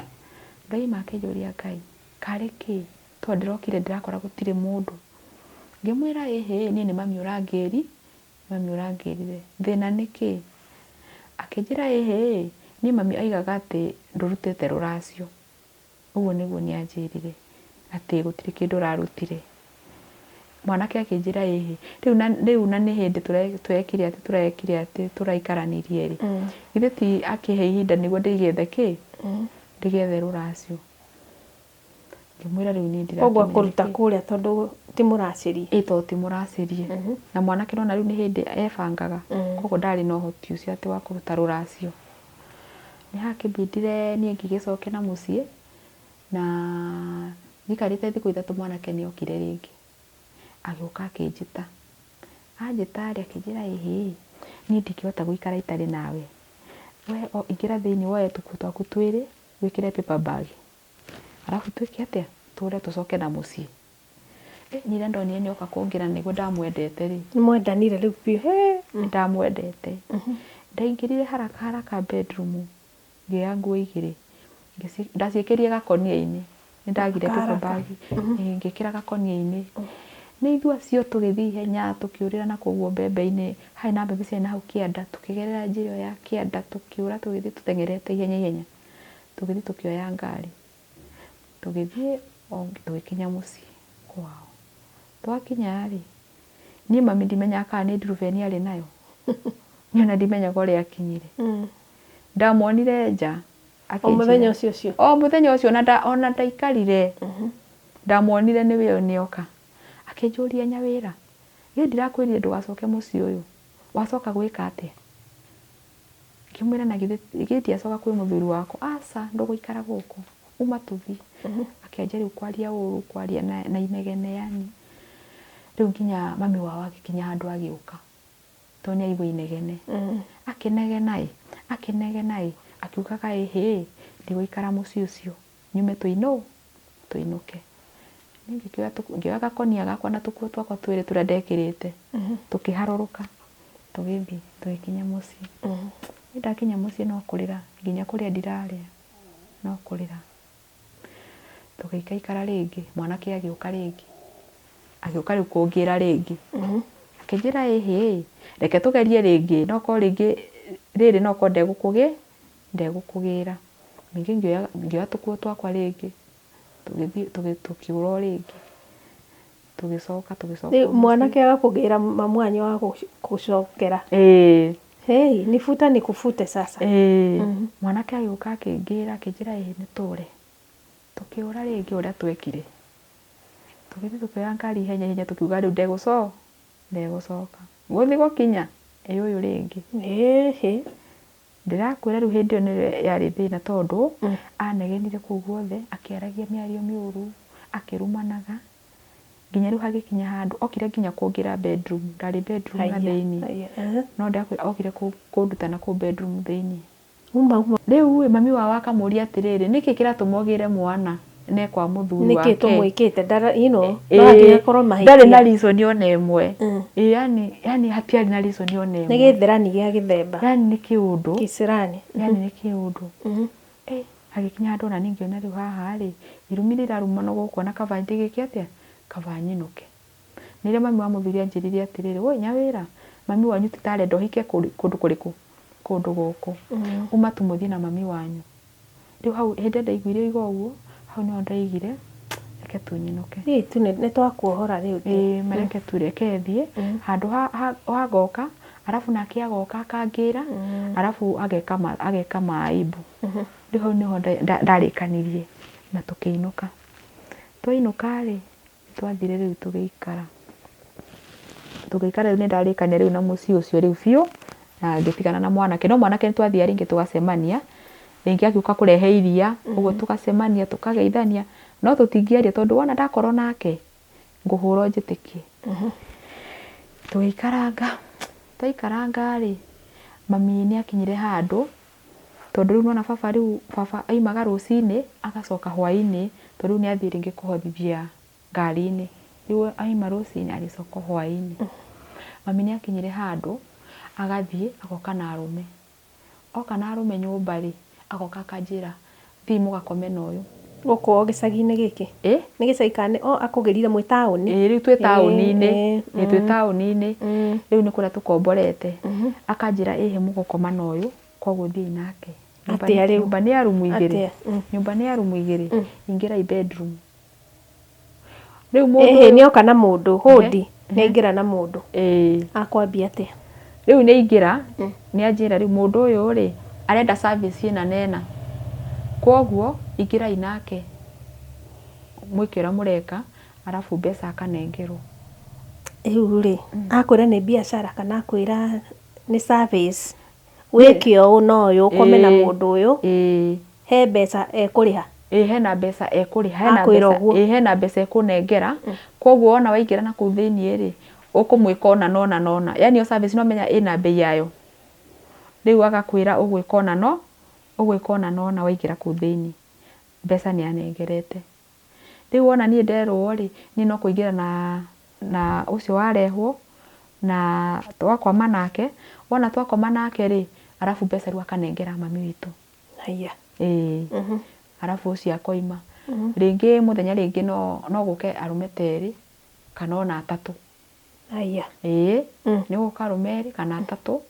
Ngaima akĩnjũria Ngai, karĩ kĩ? Tondũ ndĩrokire ndĩrakora gũtirĩ mũndũ. Ngĩmwĩra ĩhĩ niĩ nĩ mami ũrangĩrire. Thĩna nĩ kĩ? Akĩnjĩra ĩhĩ niĩ mami aigaga atĩ ndũrutĩte rũracio. Ũguo nĩguo nĩanjĩrire atĩ gũtirĩ kĩndũ ũrarutire. Mwanake akĩnjĩra ĩhĩ rĩu na nĩ hĩndĩ tũrekire atĩ tũraikaranirie rĩ, githĩ ti akĩhe ihinda nĩguo ndĩgethe kĩ? Ndĩgethe rũracio. Ngĩmwĩra rĩu niĩ ndirakĩmenya. Koguo akũruta kũrĩa tondũ ti mũracĩrie? Ĩĩ tondũ ti mũracĩrie. Na mwanake nona rĩu nĩ hĩndĩ ebangaga, koguo ndarĩ na ũhoti ũcio atĩ wa kũruta rũracio. Nĩ hakĩmbindire niĩ ngĩgĩcoke na mũciĩ, na njikarĩte thikũ ithatũ mwanake nĩokire rĩngĩ. Agĩũka akĩnjĩta. Anjĩta rĩ akĩnjĩra ĩhĩ niĩ ndingĩhota gũikara itarĩ nawe. We ingĩra thĩiniĩ woe tũkuo twaku twĩrĩ, wĩkĩre paper bag. Arabu twĩke atĩa? Tũre tũcoke na mũciĩ. Nyira ndonire nĩoka kũngĩra nĩguo ndamwendete rĩ. Nĩmwendanire rĩu biũ? Ndamwendete. Ndaingĩrire haraka bedroom, ngĩoya nguo igĩrĩ, ndaciĩkĩrire gakũnia-inĩ, nĩndagire paper bag, ngĩkĩra gakũnia-inĩ. Nĩ ithua cio tũgĩthiĩ ihenya tũkĩũrĩra na kũguo mbembe-inĩ, harĩ na mbembe ciarĩ na hau kĩanda, tũkĩgerera njĩra ĩyo ya kĩanda tũkĩũra tũgĩthiĩ tũteng'erete ihenya. Tũgĩthiĩ tũkĩoya ngari. Tũgĩthiĩ tũgĩkinya mũciĩ kwao. Twakinya rĩ, niĩ mami ndimenyaga kana nĩ ndirubeni arĩ nayo. Niĩ ona ndimenyaga ũrĩa akinyire. Ndamuonire nja. O mũthenya ũcio ũcio? O mũthenya ũcio ona ndaikarire. Ndamuonire nĩwe nĩoka. Akĩnjũria Nyawĩra, githĩ ndirakwĩrire ndũgacoke mũciĩ ũyũ, wacoka gwĩka atĩa? Ngĩmwĩra na githĩ ndiacoka kwĩ mũthuri wako? Aca ndũgũikara gũkũ, uma tũthiĩ. Akĩanjia rĩu kwaria ũru, kwaria na inegene yani. Riu nginya mami wao agikinya handu agiuka to ni aigua inegene akinegena akiugaga he ndigũikara mũciĩ ũcio nyume tũinũke ngĩoya gakonia gakwa na tũkuo twakwa twĩrĩ tũrĩa ndekĩrĩte tũkĩharũrũka tũgĩthiĩ tũgĩkinya mũciĩ ndakinya mũciĩ no kũrĩra nginya kũrĩa ndirarĩa no kũrĩra tũgĩikaikara rĩngĩ mwanake agĩũka rĩngĩ agĩũka rĩu kũngĩra rĩngĩ akĩnjĩra reke tũgerie rĩngĩ no ko rĩngĩ rĩrĩ no ko ndegũkũgĩra ningĩ ngĩoya tũkuo twakwa rĩngĩ tũgĩthiĩ tũkiũra rĩngĩ tũgĩcoka mwanake agakũgĩra mamu wanyu wa gũcokera ni futa ni kufute sasa mwanake agĩũka akĩngĩra akĩnjĩra nĩ tũre tũkĩũra rĩngĩ ũrĩa twekire tũgĩthiĩ tũkĩoya ngari ihenya tũkiuga rĩu ndegũcoka gũthiĩ gũkinya ũyũ rĩngĩ ndĩrakwĩra rĩu hĩndĩ ĩyo nĩyo yarĩ thĩna tondũ anegenire kũu guothe akĩaragia mĩario mĩũru akĩrumanaga nginya rĩu hagĩkinya handũ okire nginya kũngira bedroom ndarĩ bedroom na thĩinĩ no ndakwĩra okire kũndutana kũu bedroom thĩinĩ rĩu mami wao akamũria atĩrĩrĩ nĩkĩ kĩratũma ũgĩre mwana nekwa mũthuri wake nĩkĩ tũmwĩkĩte ndarĩ na reason ona ĩmwe yani hatiarĩ na reason ona ĩmwe nĩ gĩthĩrani gĩa gĩthemba yani nĩ kĩũndũ kĩsirani yani nĩ kĩũndũ agĩkinya handũ ona ningĩona rĩu haha rĩ irumi rĩrarumana gũkũ na kaba ndigĩke atĩa kaba nyinũke nĩrĩa mami wa mũthuri anjĩrire atĩrĩrĩ woi Nyawĩra mami wanyu titarenda ũhike kũndũ kũrĩkũ kũndũ gũkũ uma tũmũthiĩ na mami wanyu rĩu hau hĩndĩ ndaiguire ũguo hau nĩho ndaigire reke tũnyinũke nĩ twakuohora rĩu mareke tũreke thiĩ handũ hagoka arabu nake agoka akangĩra arabu ageka maaibu rĩu hau nĩho ndarĩkanirie na tũkĩinũka twainũka rĩ twathire rĩu tũgĩikara rĩu nĩ ndarĩkania rĩu na mũciĩ ũcio rĩu biũ na ngĩtigana na mwanake no mwanake nĩ twathiaga rĩngĩ tũgacemania rĩngĩ akiuka kũrehe iria ũguo tũgacemania tũkageithania no tũtingĩaria tondũ wona ndakorwo nake ngũhũrwo njĩtĩkie twaikaranga rĩ mami nĩ akinyire handũ tondũ rĩu nona baba aimaga rũcinĩ agacoka hwainĩ tondũ rĩu nĩ athiĩ rĩngĩ kũhothithia ngari-inĩ rĩu aima rũcinĩ agĩcoka hwainĩ mami nĩ akinyire handũ agathiĩ agoka na arũme oka na arũme nyũmba rĩ agoka akanjĩra thiĩ mũgakome na ũyũ gũkũ gĩcagi-inĩ gĩkĩ nĩ gĩcagi kana akũgĩrire mwĩ taũni rĩu twĩ taũni-inĩ rĩu nĩ kũrĩa tũkomborete akanjĩra mũgũkoma na ũyũ koguo thiĩ nake nyũmba nĩ ya rumu igĩrĩ ingĩrai bedroom rĩu mũndũ nĩoka na mũndũ hũndi nĩaingĩra na mũndũ akwambia atĩa rĩu nĩaingĩra nĩanjĩra rĩu mũndũ ũyũ rĩ arenda service ĩna nena koguo ingĩrai nake mwĩke ũrĩa mũreka arabu mbeca akanengerwo rĩu rĩ akwĩra nĩ biacara kana akwĩra nĩ service wĩke ũũ na ũyũ ũkome na mũndũ ũyũ he mbeca ekũrĩha hena mbeca ekũrĩha hena mbeca ekũnengera koguo ona waingĩra na kũu thĩiniĩ rĩ ũkũmwĩka ona nona yani yo service no menya ĩna bei yayo rĩu agakwĩra ũgwĩka ona nona waingĩra kũu thĩiniĩ mbeca nĩ anengerete rĩu wona niĩ nderwo rĩ niĩ no kũingĩra na ũcio warehwo na twakoma nake wona twakoma nake rĩ arabu mbeca rĩu akanengera mami witũ arabu ũcio akoima rĩngĩ mũthenya rĩngĩ no gũke arũme terĩ kana ona atatũ nĩ gũka arũme erĩ kana atatũ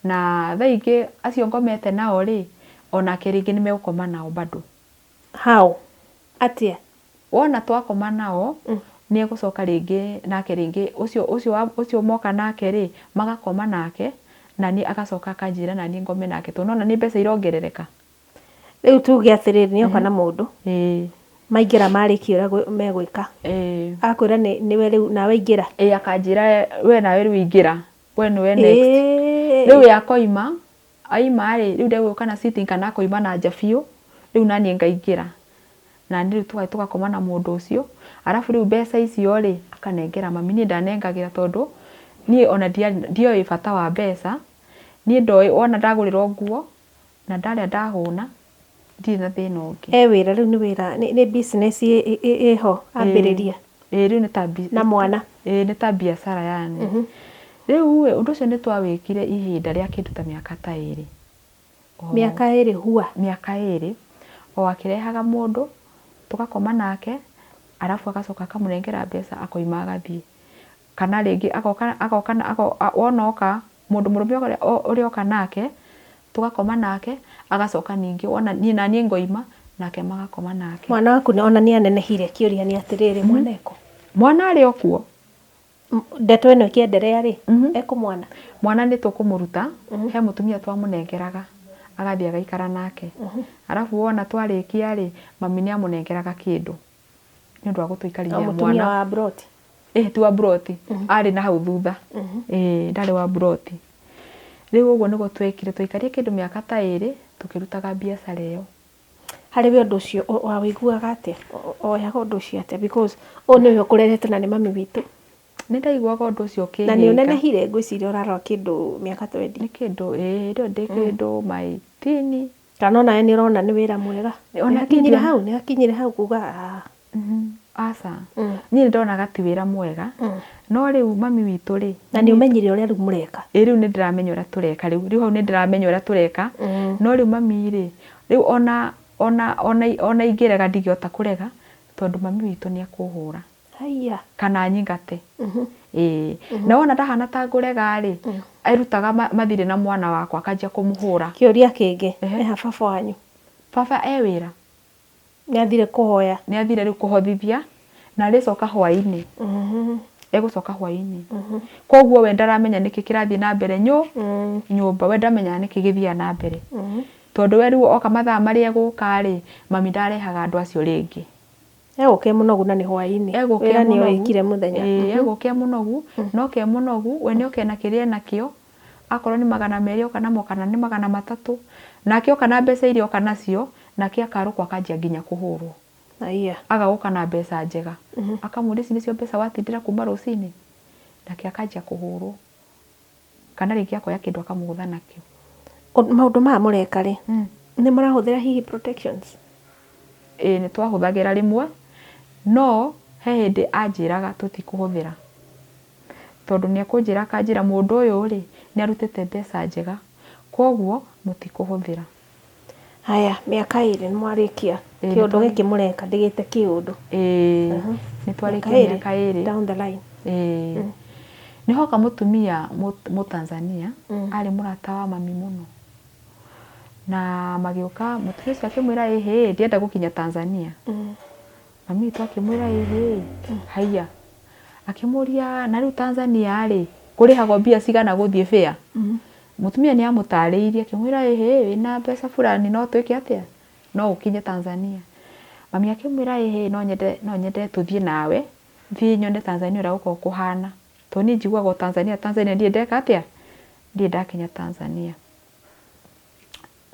na thaa ingĩ acio ngomete nao rĩ onake rĩngĩ nĩ megũkoma nao bado hao atĩa wona twakoma nao nĩ egũcoka rĩngĩ nake rĩngĩ ũcio moka nake rĩ magakoma nake na niĩ agacoka akanjĩra na niĩ ngome nake tondũ nona nĩ mbeca irongerereka rĩu tuge atĩrĩrĩ nĩoka na mũndũ maingĩra marĩkia ũrĩa megwĩka akwĩra nĩwe rĩu nawe ingĩra akanjĩra we nawe rĩu ingĩra we nĩwe next rĩu yakoima aima rĩ rĩu ndegũka na sitting kana akoima na nja biũ rĩu naniĩ ngaingĩra na nĩ rĩu tũgakoma na mũndũ ũcio, arabu rĩu mbeca icio rĩ akanengera mami, niĩ ndanengagira tondũ niĩ ona ndioĩ bata wa mbeca, niĩ ndoĩ wona ndagũrĩrwo nguo na ndarĩa ndahũna ndirĩ na thĩna ũngĩ. Wĩra rĩu nĩ wĩra nĩ business ĩho ambĩrĩria. Rĩu nĩ ta na mwana. Nĩ ta biacara yani. Rĩu ũndũ ũcio nĩ twawĩkire ihinda rĩa kĩndũ ta mĩaka ta 2. Mĩaka 2 hua? Mĩaka 2. O akĩrehaga mũndũ tũgakoma nake, arabu agacoka akamũnengera mbeca akoima agathiĩ. Kana rĩngĩ wona oka mũndũ mũrũme ũrĩa oka nake tũgakoma nake, agacoka ningĩ wona niĩ na niĩ ngoima nake magakoma nake. Mwana waku ona nĩ anenehire, kĩũria nĩ atĩrĩrĩ, mwana eko? Mwana arĩ o kuo. Ndeto ĩno ĩkĩenderea rĩ, eko mwana? Mwana nĩ tũkũmũruta, he mũtumia twamũnengeraga agathiĩ agaikara nake. Arabu wona twarĩkia rĩ, mami nĩ amũnengeraga kĩndũ nĩ ũndũ wa gũtũikarĩria mwana. Mũtumia wa Broti? Ti wa Broti, arĩ na hau thutha. Ndarĩ wa Broti. Rĩu ũguo nĩguo twekire, twaikarie kĩndũ mĩaka ta 2 tũkĩrutaga biacara ĩyo. Harĩ we ũndũ ũcio wawĩiguaga atĩa? Oyaga ũndũ ũcio atĩa? Because ũyũ nĩwe ũkũrerete na nĩ mami witũ. Nĩ ndaiguaga ũndũ ũcio ũkĩhĩka. Na nĩ ũnenehire ngwĩciria ũrarora kĩndũ mĩaka 20. Nĩ kĩndũ rĩu ndĩ kĩndũ maitini. Kana onawe nĩ ũrona nĩ wĩra mwega. Nĩ hakinyire hau kuga aca. Niĩ ndonaga ti wĩra mwega. No rĩu mami witũ rĩ. Na nĩ ũmenyire ũrĩa rĩu mũreka? Rĩu nĩ ndĩramenya ũrĩa tũreka rĩu hau nĩ ndĩramenya ũrĩa tũreka. No rĩu mami rĩ, rĩu ona ingĩrega ndingĩhota kũrega tondũ mami witũ nĩ akũhũra. Haiya. Kana nyingate. Na wona ndahana ta ngũrega rĩ, arutaga mathirĩ na mwana wakwa akanjia kũmũhũra. Kĩũria kĩngĩ, eha baba wanyu? Baba wĩra. Nĩ athire kũhoya? Nĩ athire rĩu kũhothithia na arĩcoka hwaĩ-inĩ. Egũcoka hwaĩ-inĩ. Koguo we ndaramenya nĩkĩ kĩrathiĩ na mbere nyũmba, we ndamenya nĩkĩ gĩthiaga na mbere. Tondũ we rĩu oka mathaa marĩa egũka rĩ, mami ndarehaga andũ acio rĩngĩ. Egũke mũnogu na nĩ hwaĩ-inĩ. Wĩra nĩ wĩkire mũthenya. Egũke mũnogu, no ke mũnogu, we nĩ oke na kĩrĩa nakĩo. Akorwo nĩ 200 oka namo kana nĩ 300. Nake oka na mbeca iria oka nacio, nake akarũkwo akanjia nginya kũhũrwo. Agagũka na mbeca njega. Akamũria ici nĩcio mbeca watindĩra kuma rũcinĩ. Nake akanjia kũhũrwo. Kana rĩngĩ akoya kĩndũ akamũgũtha nakĩo. Maũndũ maya mũreka rĩ, nĩ mũrahũthĩra hihi protections? Nĩ twahũthagĩra rĩmwe, no he hĩndĩ anjĩraga tũtikũhũthĩra. Tondũ nĩ akũnjĩra akanjĩra mũndũ ũyũ rĩ, nĩ arutĩte mbeca njega. Koguo mũtikũhũthĩra. Haya, mĩaka 2 nĩ mwarĩkia. Kĩũndũ gĩkĩ mũreka ndĩgĩte kĩũndũ. Nĩ twarĩkia mĩaka 2. Down the line. Nĩ hoka mũtumia Mũtanzania arĩ mũrata wa mami mũno. Na magĩũka mũtumia ũcio akĩmwĩra ndienda gũkinya Tanzania. Mami witũ akĩmwĩra haiya. Akĩmũria na rĩu Tanzania rĩ, kũrĩhagwo mbia cigana gũthiĩ fare? Mũtumia nĩ amũtarĩirie akĩmwĩra wĩna mbeca fulani no twĩke atĩa? No ũkinye Tanzania. Mami akĩmwĩra no nyende tũthiĩ nawe, thiĩ nyone Tanzania ũrĩa gũkorwo kũhana. Tondũ niĩ njiguaga Tanzania ndiĩ ndeka atĩa? Ndiĩ ndakinya Tanzania.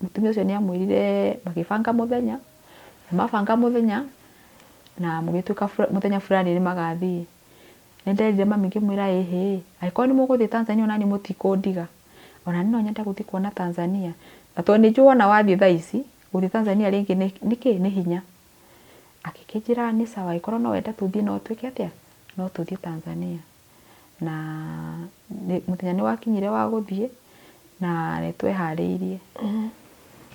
Mũtumia ũcio nĩ amwĩrire magĩbanga mũthenya, mabanga mũthenya na mũgĩtuĩka mũthenya fulani nĩ magathiĩ. Nĩ nderire mami ngĩmwĩra angĩkorwo nĩ mũgũthiĩ Tanzania ona niĩ mũtikũndiga. Ona niĩ no nyende gũthiĩ kuona Tanzania. Na tondũ nĩ njũĩ wona wathiĩ thaa ici, gũthiĩ Tanzania rĩngĩ nĩ hinya. Akĩnjĩra nĩ sawa angĩkorwo no wenda tũthiĩ no twĩke atĩa? No tũthiĩ Tanzania. Na mũthenya nĩ wakinyire wa gũthiĩ na nĩ tweharĩirie.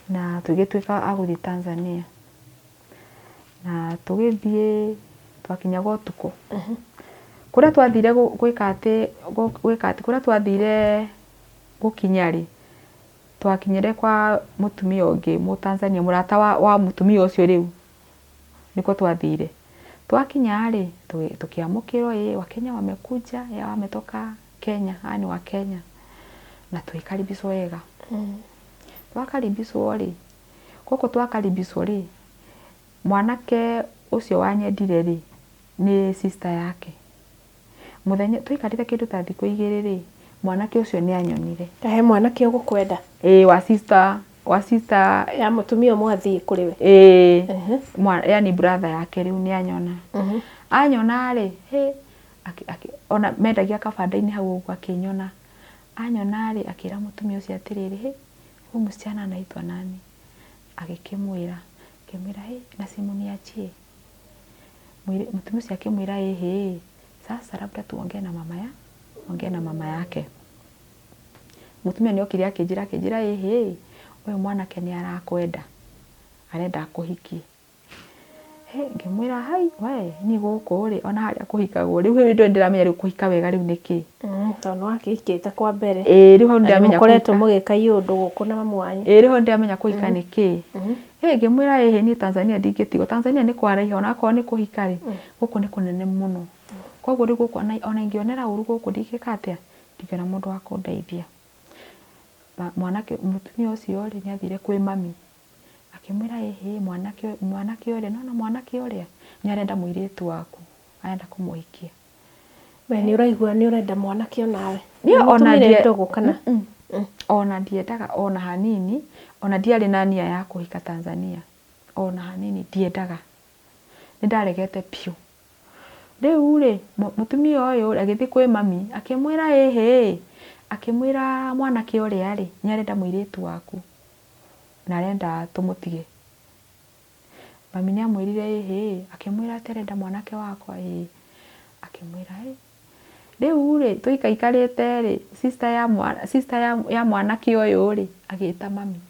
Na tũgĩtuĩka a gũthiĩ Tanzania. Na tũgĩthiĩ twakinyaga ũtukũ. Kũrĩa twathire kũrĩa twathire gũkinya rĩ, twakinyire kwa mũtumia ũngĩ Mũtanzania, mũrata wa mũtumia ũcio rĩu. Nĩko twathire. Twakinya rĩ, tukiamukirwo Wakenya wamekuja, wametoka Kenya, ni wa Kenya. Na tuikaribishwa wega. Twakaribishwo rĩ, koko twakaribishwo rĩ, mwanake ucio wanyendire rĩ, ni sister yake. Muthenya tuikarite kĩndũ ta thikũ 2 rĩ, mwanake ucio nĩ anyonire. Kahe mwanake ũgũkwenda? Wa sister wa sister ya mutumia mwathi kuri we yani brother yake riu ni anyona anyona ri ona mendagia kabanda-ini hau uguo akinyona anyona ri akira mutumia ucio atiriri huyu msichana anaitwa nani agikimwira na simu niachie mutumia ucio akimwira sasa labda tuongee na mama yake mutumia niokire akinjira uyu mwanake ni arakwenda arenda akuhikie ngimwira hai we ni guku ri ona haria kuhikagwo riu ndo ndiramenya riu kuhika wega riu niki tondu akihikite kwa mbere riu hau ndiramenya mukoretwo mugika iundu guku na mamu wanyu riu hau ndiramenya kuhika niki ngimwira ni Tanzania ndingitigo Tanzania ni kwaraiha ona ko ni kuhika ri guku ni kunene muno koguo riu guku ona ingionera uru guku ndingika atia ndingiona mundu wa kundeithia mwanake mutumia ucio ri ni athire kwi mami akimwira mwanake uria nona mwanake uria ni arenda muiritu waku arenda kumuhikia we ni uraigua ni urenda mwanake onawe ni ona ndogo kana ona ndiendaga ona hanini ona ndiari na nia ya kuhika Tanzania ona hanini ndiendaga ni ndaregete piu riu ri mutumia uyu agithii kwi mami akimwira akimwira mwanake uria ri ni arenda muiritu waku na arenda tumutige mami ni amwirire akimwira aterenda mwanake wakwa akimwira riu ri tuikaikarite ri sister ya mwanake uyu ri agita mami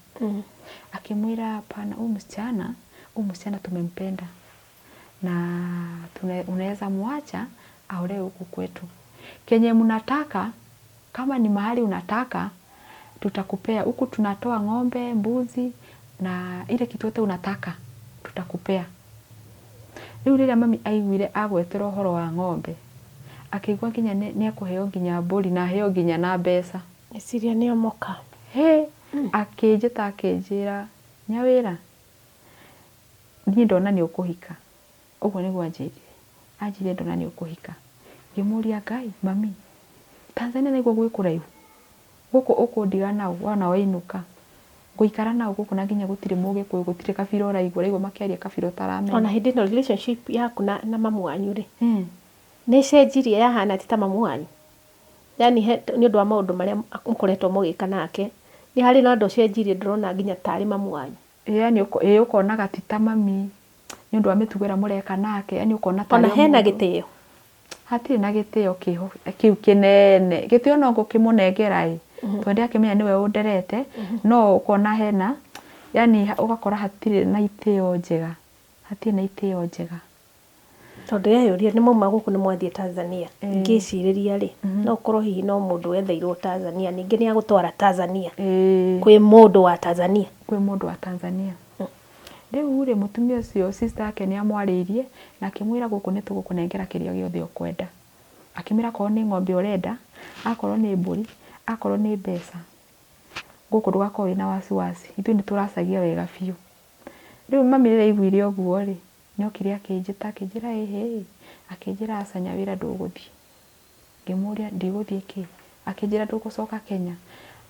akimwira hapana huyu msichana tumempenda na unaweza muacha aolewe huku kwetu kenye mnataka kama ni mahali unataka tutakupea huku tunatoa ng'ombe mbuzi na ile kitu yote unataka tutakupea riu rira mami aiguire agwetera uhoro wa ng'ombe akigwa nginya ni akuheo nginya mburi na heo nginya na mbeca isiria ni omoka akinjira nyawira ni ndona ni ukuhika uguo niguo anjire ndona ni ukuhika ngimuria Ngai mami Tanzania niguo gwi kuraihu guku ukundiga nao wana wainuka guikara nao guku na nginya gutire muge kuyu gutire kabira uraigua raigua makiaria kabira utaramenya ona hindi no relationship yaku na mamu wanyu ri ni cenjirie yahana ti ta mamu wanyu yani ni undu wa maundu maria mukoretwo mugika nake ni hari na ndo cenjirie ndurona nginya tari mamu wanyu yani ukonaga ti ta mami ni undu wa mitugwira mureka nake yani ukona tari ona hena gitio hatire na gitio kiu kinene gitio no gukimunengera tondu akimenya niwe underete no ukona hena yani ugakora hatire na itio njega tondu yayuria ni mauma guku ni mwathie Tanzania ngiciriria ri no ukorwo hihi no mundu wetheirwo Tanzania ningi ni agutwara Tanzania kwi mundu wa Tanzania riu ri mutumia ucio sister yake ni amwariirie na akimwira guku ni tugukunengera kiria giothe ukwenda akimwira korwo ni ng'ombe urenda akorwo ni mburi akorwo ni mbeca guku ndugakorwo wina wasiwasi ithuĩ nituracagia wega biũ riu mami rĩrĩa aiguire ũguo ri niokire akinjĩta akinjĩra aca Nyawĩra ndũgũthiĩ ngĩmũria ndigũthiĩ kĩ akinjĩra ndũgũcoka Kenya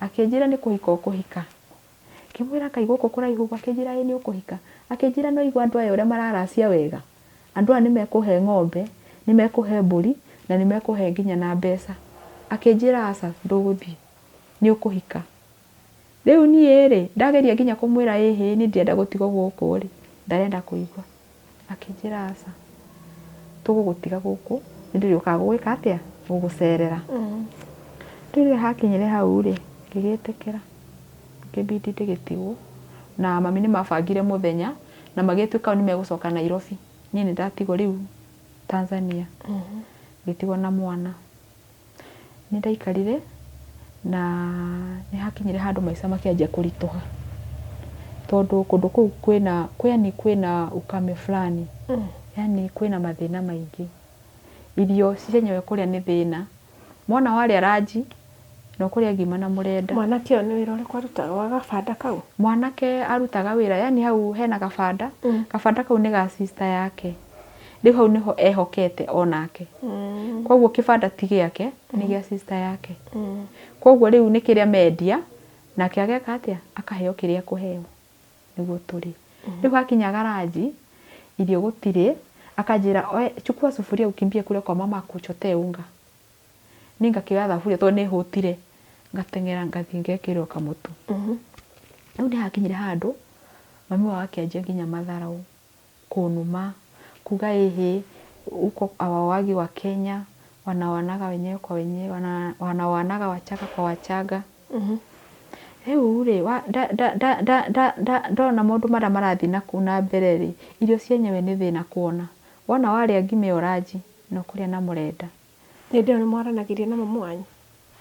akinjĩra nĩ kũhika ũkũhika ngĩmwĩra Kaĩ gũkũ kũraihu akinjĩra nĩ ũkũhika akinjĩra no igua andũ aya ũrĩa mararacia wega andũ aya nĩmekũhe ng'ombe nĩmekũhe mbũri na nĩmekũhe nginya na mbeca akinjĩra aca ndũgũthiĩ nĩ ũkũhika riu niĩ ri ndageria nginya kumwira ni ndienda gutiga guku ri ndarenda kuigua akinjira aca tugugutiga guku ndiriuka gwika atia gugucerera riu hakinyire hau ri ngigitikira ngibidi ndigitigwo na mami ni mabangire muthenya na magituika ni megucoka Nairobi ni ndatigwo riu Tanzania ngitigwo na mwana ni ndaikarire na ni hakinyire handu maica makianjia kurituha tondu kundu kuu kwina ukame fulani yani kwina mathina maingi irio cienyewe kuria ni thina mwana wari araji no kuria ngima na murenda mwanake ni wira uri kwarutaga wa gabanda kau mwanake arutaga wira yani hau hena gabanda kau ni ga sister yake riu hau niho ehokete onake koguo kibanda ti giake ni gia sister yake koguo riu ni kiria mendia nake ageka atia akaheo kiria kuheo niguo turi riu hakinyaga ranji irio gutire akanjira chukua sufuria ukimbie kule kwa mama akuchote unga ninga kioya thaburia to ni hutire ngatengera ngathie ngekirwo kamutu riu ni hakinyire handu mami wao akianjia nginya matharau kunuma kuga ehe uko awawagi wa Kenya wanaoanaga wenyewe kwa wenyewe wanaoanaga wachaga kwa wachaga ri ndona maundu maria marathi na kuna mbere ri irio cienyewe ni thina kuona wona waria ngime oranji no kuria na murenda Hindi ĩyo nĩ mwaranagiria na mamu wanyu?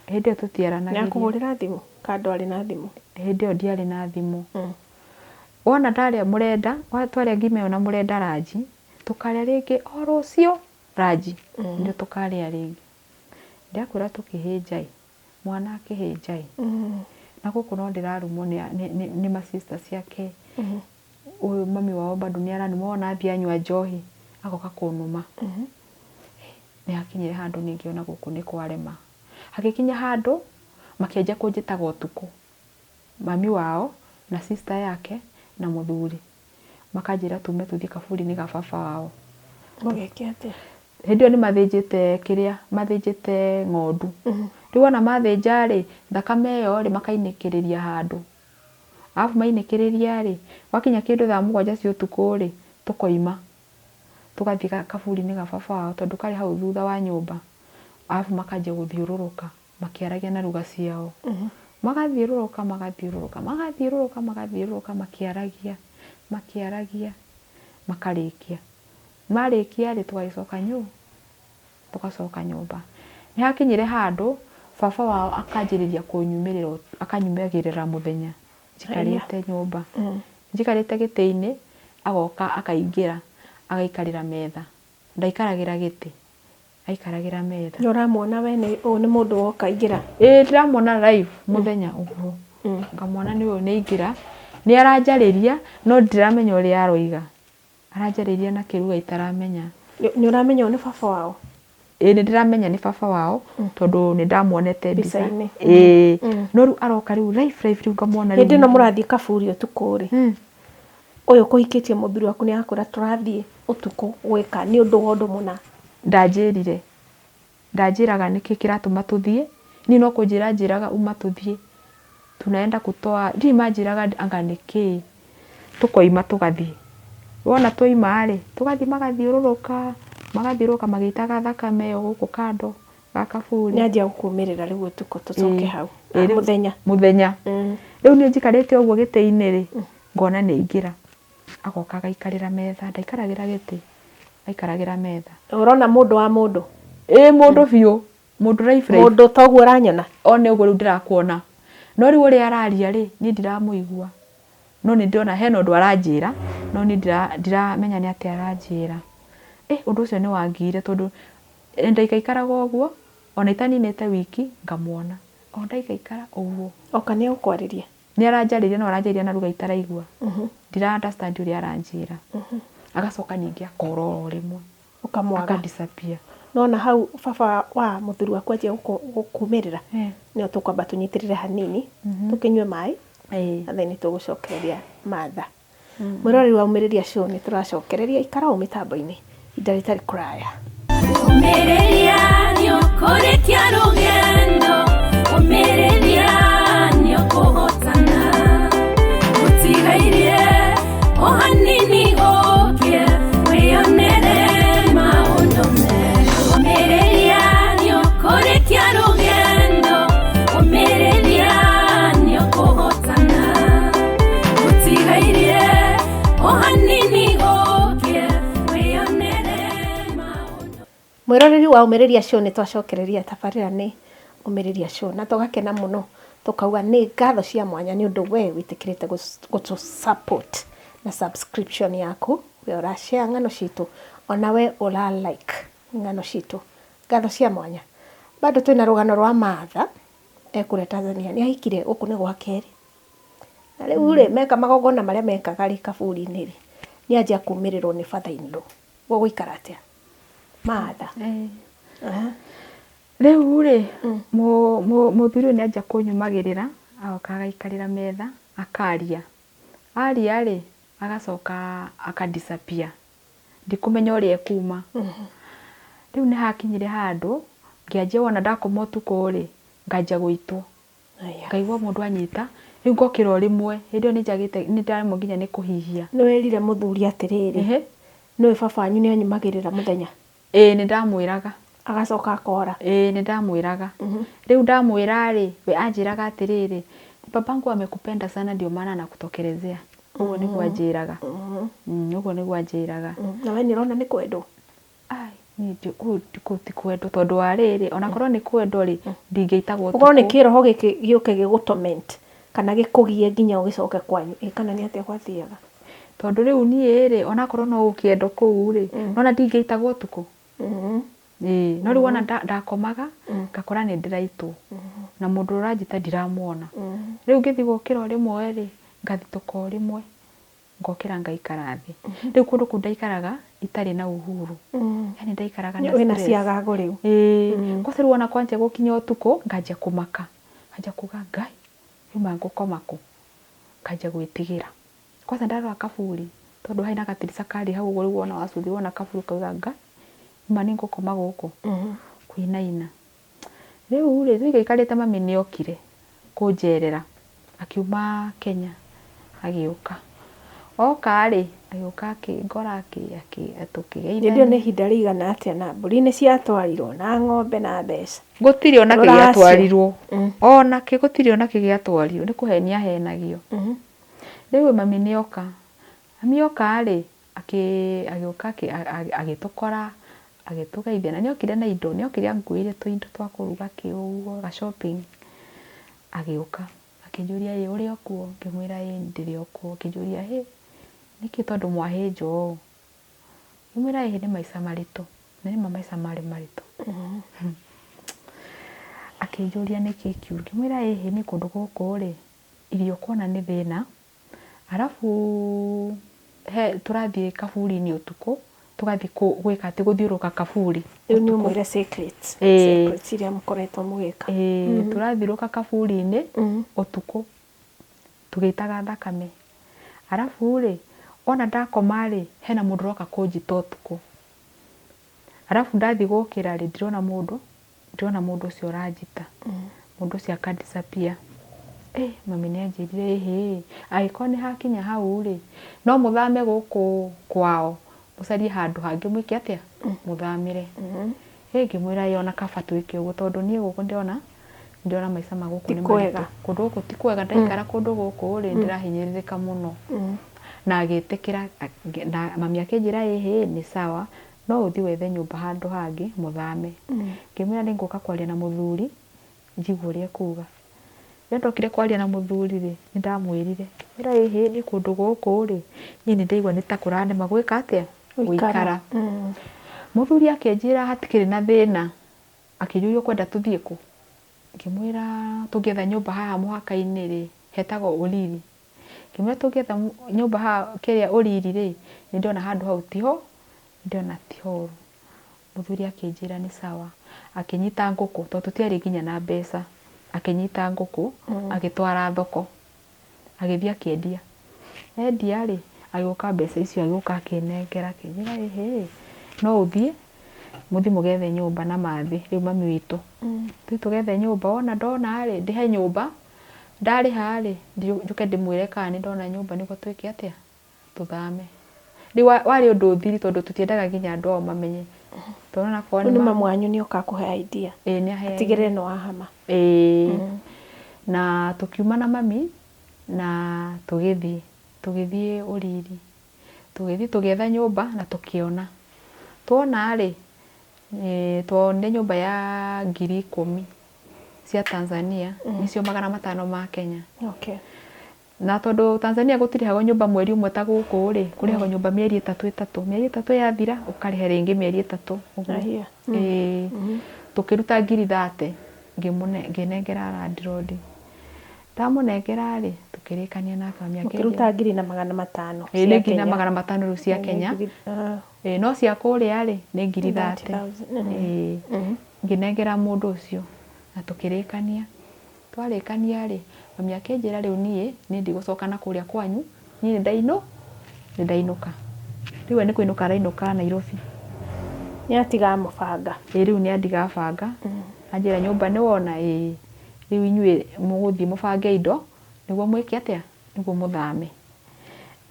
Hindi ĩyo tũtiaranagiria. Nĩakũhũrĩra thimũ kana ndwarĩ na thimũ? Hindi ĩyo ndiarĩ na thimũ. Wona ndarĩa mũrenda, twarĩa ngima ĩyo na mũrenda ranji, tũkarĩa rĩngĩ o rũciũ ranji, ndio tũkarĩa rĩngĩ. Ndiakwĩra tũkĩhĩnja mwana akĩhĩnja na gũkũ no ndĩrarumwo nĩ ma sister ciake. Ũyũ mami wao bado nĩaranuma wona athie anyua njohi agoka kũnuma. Nĩ hakinyire handũ ningĩona gũkũ nĩ kwarema. Hagikinya handũ makĩanjia kũnjĩtaga ũtukũ. Mami wao na sister yake na mũthuri makanjĩra tume tũthiĩ kaburi-inĩ ga baba wao. Mũgeka atĩa? Hindi ĩyo nĩ mathĩnjĩte kĩrĩa, mathĩnjĩte ng'ondu. Rĩu ona mathĩnja rĩ, thakame ĩyo rĩ makainĩkĩrĩria handũ. Alafu mainĩkĩrĩria rĩ, wakinya kĩndũ thaa 7 cia ũtukũ rĩ, tũkoima. Tugathiĩ kaburi-inĩ ga baba wao tondũ karĩ hau thutha wa nyũmba. Alafu makanjia gũthiũrũrũka makĩaragia na lugha ciao. Magathiũrũrũka makĩaragia makarĩkia. Marĩkia rĩ tũgacoka nyũmba. Nĩ hakinyire handũ baba wao akanjĩrĩria kũnyumĩrĩra akanyumagĩrĩra mũthenya njikarĩte nyũmba. Njikarĩte gĩtĩ-inĩ agoka akaingĩra agaikarĩra metha. Ndaikaragĩra gĩtĩ. Aikaragĩra metha. Nĩ ũramuona we nĩ mũndũ woka aingĩra? Ndĩramuona live mũthenya ũguo. Ngamwona nĩ ũyũ nĩ aingĩra. Nĩ aranjarĩria no ndiramenya ũrĩa aroiga. Aranjarĩria na kĩruga itaramenya. Nĩ ũramenya nĩ baba wao? Nĩ ndĩramenya nĩ baba wao tondũ nĩ ndamuonete mbica-inĩ. No rĩu aroka rĩu live rĩu ngamwona rĩu. Hindi ĩno mũrathiĩ kaburi ũtukũ rĩ. Ũyũ kũhikĩtie mũthuri waku nĩ akwĩra tũrathiĩ ũtukũ gwĩka nĩ ũndũ wa ũndũ mũna? Ndanjĩraga nĩkĩ kĩratũma tũthiĩ. Ni no kũnjĩraga uma tũthiĩ. Tunaenda kutoa. Ndi manjĩraga anga nĩkĩ. Tukoima tũgathiĩ. Wona twoima rĩ, tũgathiĩ magathiũrũrũka magĩitaga thakame ĩyo gũkũ kando ga kaburi. Nĩanjia gũkũmĩrĩra rĩu ũtukũ tũcoke hau. Mũthenya. Rĩu niĩ njikarĩte ũguo gĩtĩ-inĩ rĩ, ngona nĩ aingĩra. Agoka agaikarĩra metha, ndaikaragĩra gĩtĩ. Aikaragĩra metha. Ũrona mũndũ wa mũndũ? Mũndũ biũ. Mũndũ live. Mũndũ toguo ũranyona? Nĩ ũguo rĩu ndĩrakuona. No rĩu ũrĩa araria rĩ, niĩ ndiramũigua. No nĩ ndĩrona hena ũndũ aranjĩra, no niĩ ndiramenya nĩ atĩa aranjĩra. Ũndũ ũcio nĩ wangire tondũ ndaikaikaraga ũguo, ona itaninĩte wiki ngamuona. O ndaikaikara ũguo. Oka nĩ ũkwarĩria? Nĩ aranjarĩria no aranjarĩria na lugha itaraigua. Ndira understand ũrĩa aranjĩra. Agacoka ningĩ akora o rĩmwe. Ũkamwaga? Akadisappear. Nona hau baba wa mũthuri waku anjia gũkumĩrĩra. Nĩo tũkwamba tũnyitĩrĩre hanini, tũkĩnyue maĩ, na then tũgũcokereria matha. Mwĩroreri wa Ũmĩrĩria Show nĩ tũracokereria ikara o mĩtambo-inĩ ihinda rĩtarĩ kũraya. Ũmĩrĩria nĩ ũkũrĩkia rũgendo, ũmĩrĩria nĩ ũkũhotana, ũtigairie o hanini ũkĩe wĩonere maũndũ merũ. Ũmĩrĩria nĩ ũkũrĩkia rũgendo, ũmĩrĩria nĩ ũkũhotana, ũtigairie o hanini ũkĩe wĩonere maũndũ. Mwĩroreri wa Ũmĩrĩria Show nĩ twacokereria tabarĩra nĩ Ũmĩrĩria Show na tũgakena mũno tũkauga nĩ ngatho cia mwanya nĩ ũndũ we wĩtĩkĩrĩte gũtũ support na subscription yaku, we ũrashare ng'ano citũ, ona we ũra like ng'ano citũ. Ngatho cia mwanya. Bado twĩna rũgano rwa Martha kũrĩa Tanzania. Nĩ ahikire gũkũ nĩ gwa kerĩ. Na rĩu rĩ meka magongona marĩa mekaga rĩ kaburi-inĩ rĩ, nĩ anjia kumĩrĩrwo nĩ father-in-law. Gũgũikara atĩa Martha? Rĩu rĩ mũthuri nĩ anjia kũnyumagĩrĩra agoka agaikarĩra metha akaria, aria rĩ agacoka akadisappear, ndikũmenya ũrĩa ekuma. Rĩu nĩ hakinyire handũ ngĩanjia wona ndakoma ũtukũ rĩ nganjia gũitwo, ngaigua mũndũ anyita, rĩu ngokĩra o rĩmwe, hĩndĩ ĩyo nĩ ndaremwo nginya nĩ kũhihia. Nĩ werire mũthuri atĩrĩrĩ, nĩwe baba wanyu nĩ anyumagĩrĩra mũthenya? Ĩĩ nĩ ndamwĩraga. Agacoka akora? Ĩĩ nĩ ndamwĩraga. Rĩu ndamwĩra rĩ, we anjĩraga atĩrĩrĩ, babangu amekupenda sana ndio maana anakutokelezea. Ũguo nĩguo anjĩraga. Ũguo nĩguo anjĩraga. Na we nĩ ũrona nĩ kwendwo? Ai, niĩ ti kwendwo tondũ wa rĩrĩ, onakorwo nĩ kwendwo rĩ, ndingĩitagwo ũtukũ. Ũkorwo nĩ kĩroho gĩkĩ gĩũke gĩgũtorment kana gĩkũgie nginya ũgĩcoke kwanyu, kana nĩ atĩa gwathiaga? Tondũ rĩu niĩ rĩ, onakorwo no gũkĩendwo kũu rĩ, nona ndingĩitagwo ũtukũ. No rĩu wona ndakomaga ngakora nĩ ndĩraitwo na mũndũ ũranjita ndiramuona. Rĩu ngĩthiĩ gũkĩra o rĩmwe rĩ, ngathitũka o rĩmwe ngokĩra ngaikara thĩ. Rĩu kũndũ kũu ndaikaraga itarĩ na uhuru, yani ndaikaraga na stress. Wĩna ciagago rĩu? Kosa rĩu ona kwanjia gũkinya ũtukũ nganjia kũmaka, nganjia kuga Ngai yuma ngũkoma kũ, nganjia gwĩtigĩra. Kosa ndarora kaburi tondũ haina gatirica karĩ hau ũguo, rĩu wona wacuthi wona kaburi kauga Ngai yuma nĩ ngũkoma gũkũ kwĩnaina. Rĩu rĩ tũikarĩte mami nĩ okire kũnjerera, akiuma Kenya agĩũka. Oka rĩ agĩũka akĩngora tũkĩgeithania. Hĩndĩ ĩyo nĩ ihinda rĩigana atĩa na mbũri nĩ ciatwarirwo na ng'ombe na mbeca? Gũtirĩ ona kĩgĩatwarirwo, ona kĩ gũtirĩ ona kĩgĩatwarirwo, nĩ kũhenia henagio. Rĩu mami nĩ oka, mami oka rĩ agĩũka agĩtũkora agĩtũgeithia, na nĩ okire na indo, nĩ okire anguĩire tũindo twa kũruga kĩũguo ga shopping. Agĩũka akĩnjũria ĩ ũrĩ o kuo, ngĩmwĩra ĩ ndĩrĩ o kuo, akĩnjũria hĩ nĩkĩ tondũ mwahĩnjwo ũũ, ngĩmwĩra ĩ nĩ maica maritũ, na nĩma maica marĩ maritũ. Akĩnjũria nĩkĩ kiuru, ngĩmwĩra ĩ nĩ kũndũ gũkũ rĩ irio kuona nĩ thĩna, arabu tũrathiĩ kaburi-inĩ ũtukũ, tũgathiĩ gwĩka atĩ gũthiũrũka kaburi. Rĩu nĩ ũmwĩre secrets iria mũkoretwo mũgĩka. Tũrathiũrũka kaburi-inĩ ũtukũ tũgĩitaga thakame. Arabu rĩ ona ndakoma rĩ hena mũndũ ũroka kũnjita ũtukũ. Arabu ndathiĩ gũkĩra rĩ ndirona mũndũ ũcio ũranjita, mũndũ ũcio akadisappear. Mami nĩ anjĩrire hĩ agĩkorwo nĩ hakinya hau rĩ no mũthame gũkũ kwao, mũcarie handũ hangĩ mwĩke atĩa mũthamĩre. Ngĩmwĩra ona kaba twĩke ũguo tondũ niĩ gũkũ ndĩrona maica ma gũkũ nĩ maritũ, kũndũ gũkũ ti kwega, ndaikara kũndũ gũkũ rĩ ndĩrahinyĩrĩrĩka mũno. Na agĩtĩkĩra, na mami akĩnjĩra hĩ nĩ sawa no ũthiĩ wethe nyũmba handũ hangĩ mũthame. Ngĩmwĩra nĩ ngũka kwaria na mũthuri njigue ũrĩa ekuga. Rĩrĩa ndokire kwaria na mũthuri rĩ nĩ ndamwĩrire, ngĩmwĩra hĩ nĩ kũndũ gũkũ rĩ niĩ nĩ ndaigua nĩ ta kũranema gwĩka atĩa gũikara. Mũthuri akĩnjĩra hatikĩrĩ na thĩna, akĩnjũria ũkwenda tũthiĩ kũ, ngĩmwĩra tũngĩetha nyũmba haha mũhaka-inĩ rĩ hetagwo Uriri. Ngĩmwĩra tũngĩetha nyũmba haha kĩrĩa Uriri rĩ nĩ ndĩrona handũ hau tiho, ndĩrona tihoru. Mũthuri akĩnjĩra nĩ sawa, akĩnyita ngũkũ tondũ tũtiarĩ nginya na mbeca, akĩnyita ngũkũ agĩtwara thoko agĩthiĩ akĩendia. Endia rĩ agĩũka mbeca icio agĩũka akĩnengera, akĩnjĩra hĩ no ũthiĩ mũthiĩ mũgethe nyũmba na mathĩ. Rĩu mami witũ tũthiĩ tũgethe nyũmba, wona ndona rĩ ndĩhe nyũmba, ndarĩha rĩ njũke ndĩmwĩre kana nĩ ndona nyũmba nĩguo twĩke atĩa tũthame. Rĩu warĩ ũndũ thiri tondũ tũtiendaga nginya andũ ao mamenye. Nĩ mamu wanyu nĩ oka kũhe idea atigĩrĩre nĩ wahama. Na tũkiuma na mami na tũgĩthiĩ Uriri, tũgĩthiĩ tũgĩetha nyũmba na tũkĩona. Tuona rĩ tuonire nyũmba ya 10,000 cia Tanzania, nĩcio 500 ma Kenya. Na tondũ Tanzania gũtirĩhagwo nyũmba mweri ũmwe ta gũkũ rĩ kũrĩhagwo nyũmba mĩeri 3 mĩeri 3 yathira ũkarĩha rĩngĩ mĩeri 3 ũguo. Tũkĩruta 30,000 ngĩnengera landlord. Ndamũnengera rĩ tũkĩrĩkania nake mami akĩnjĩra ũkĩruta 500,000 nĩ 500,000 rĩu cia Kenya. No cia kũrĩa rĩ nĩ 30,000. Ngĩnengera mũndũ ũcio na tũkĩrĩkania twarĩkania rĩ mami akĩnjĩra rĩu niĩ ndigũcoka na kũrĩa kwanyu niĩ nĩndainũka rĩu we nĩ kũinũka arainũka Nairobi nĩ atiga mũbanga rĩu nĩ andiga banga anjĩra nyũmba nĩ wona rĩu inyuĩ mũgũthiĩ mũbange indo nĩguo mwĩke atĩa nĩguo mũthame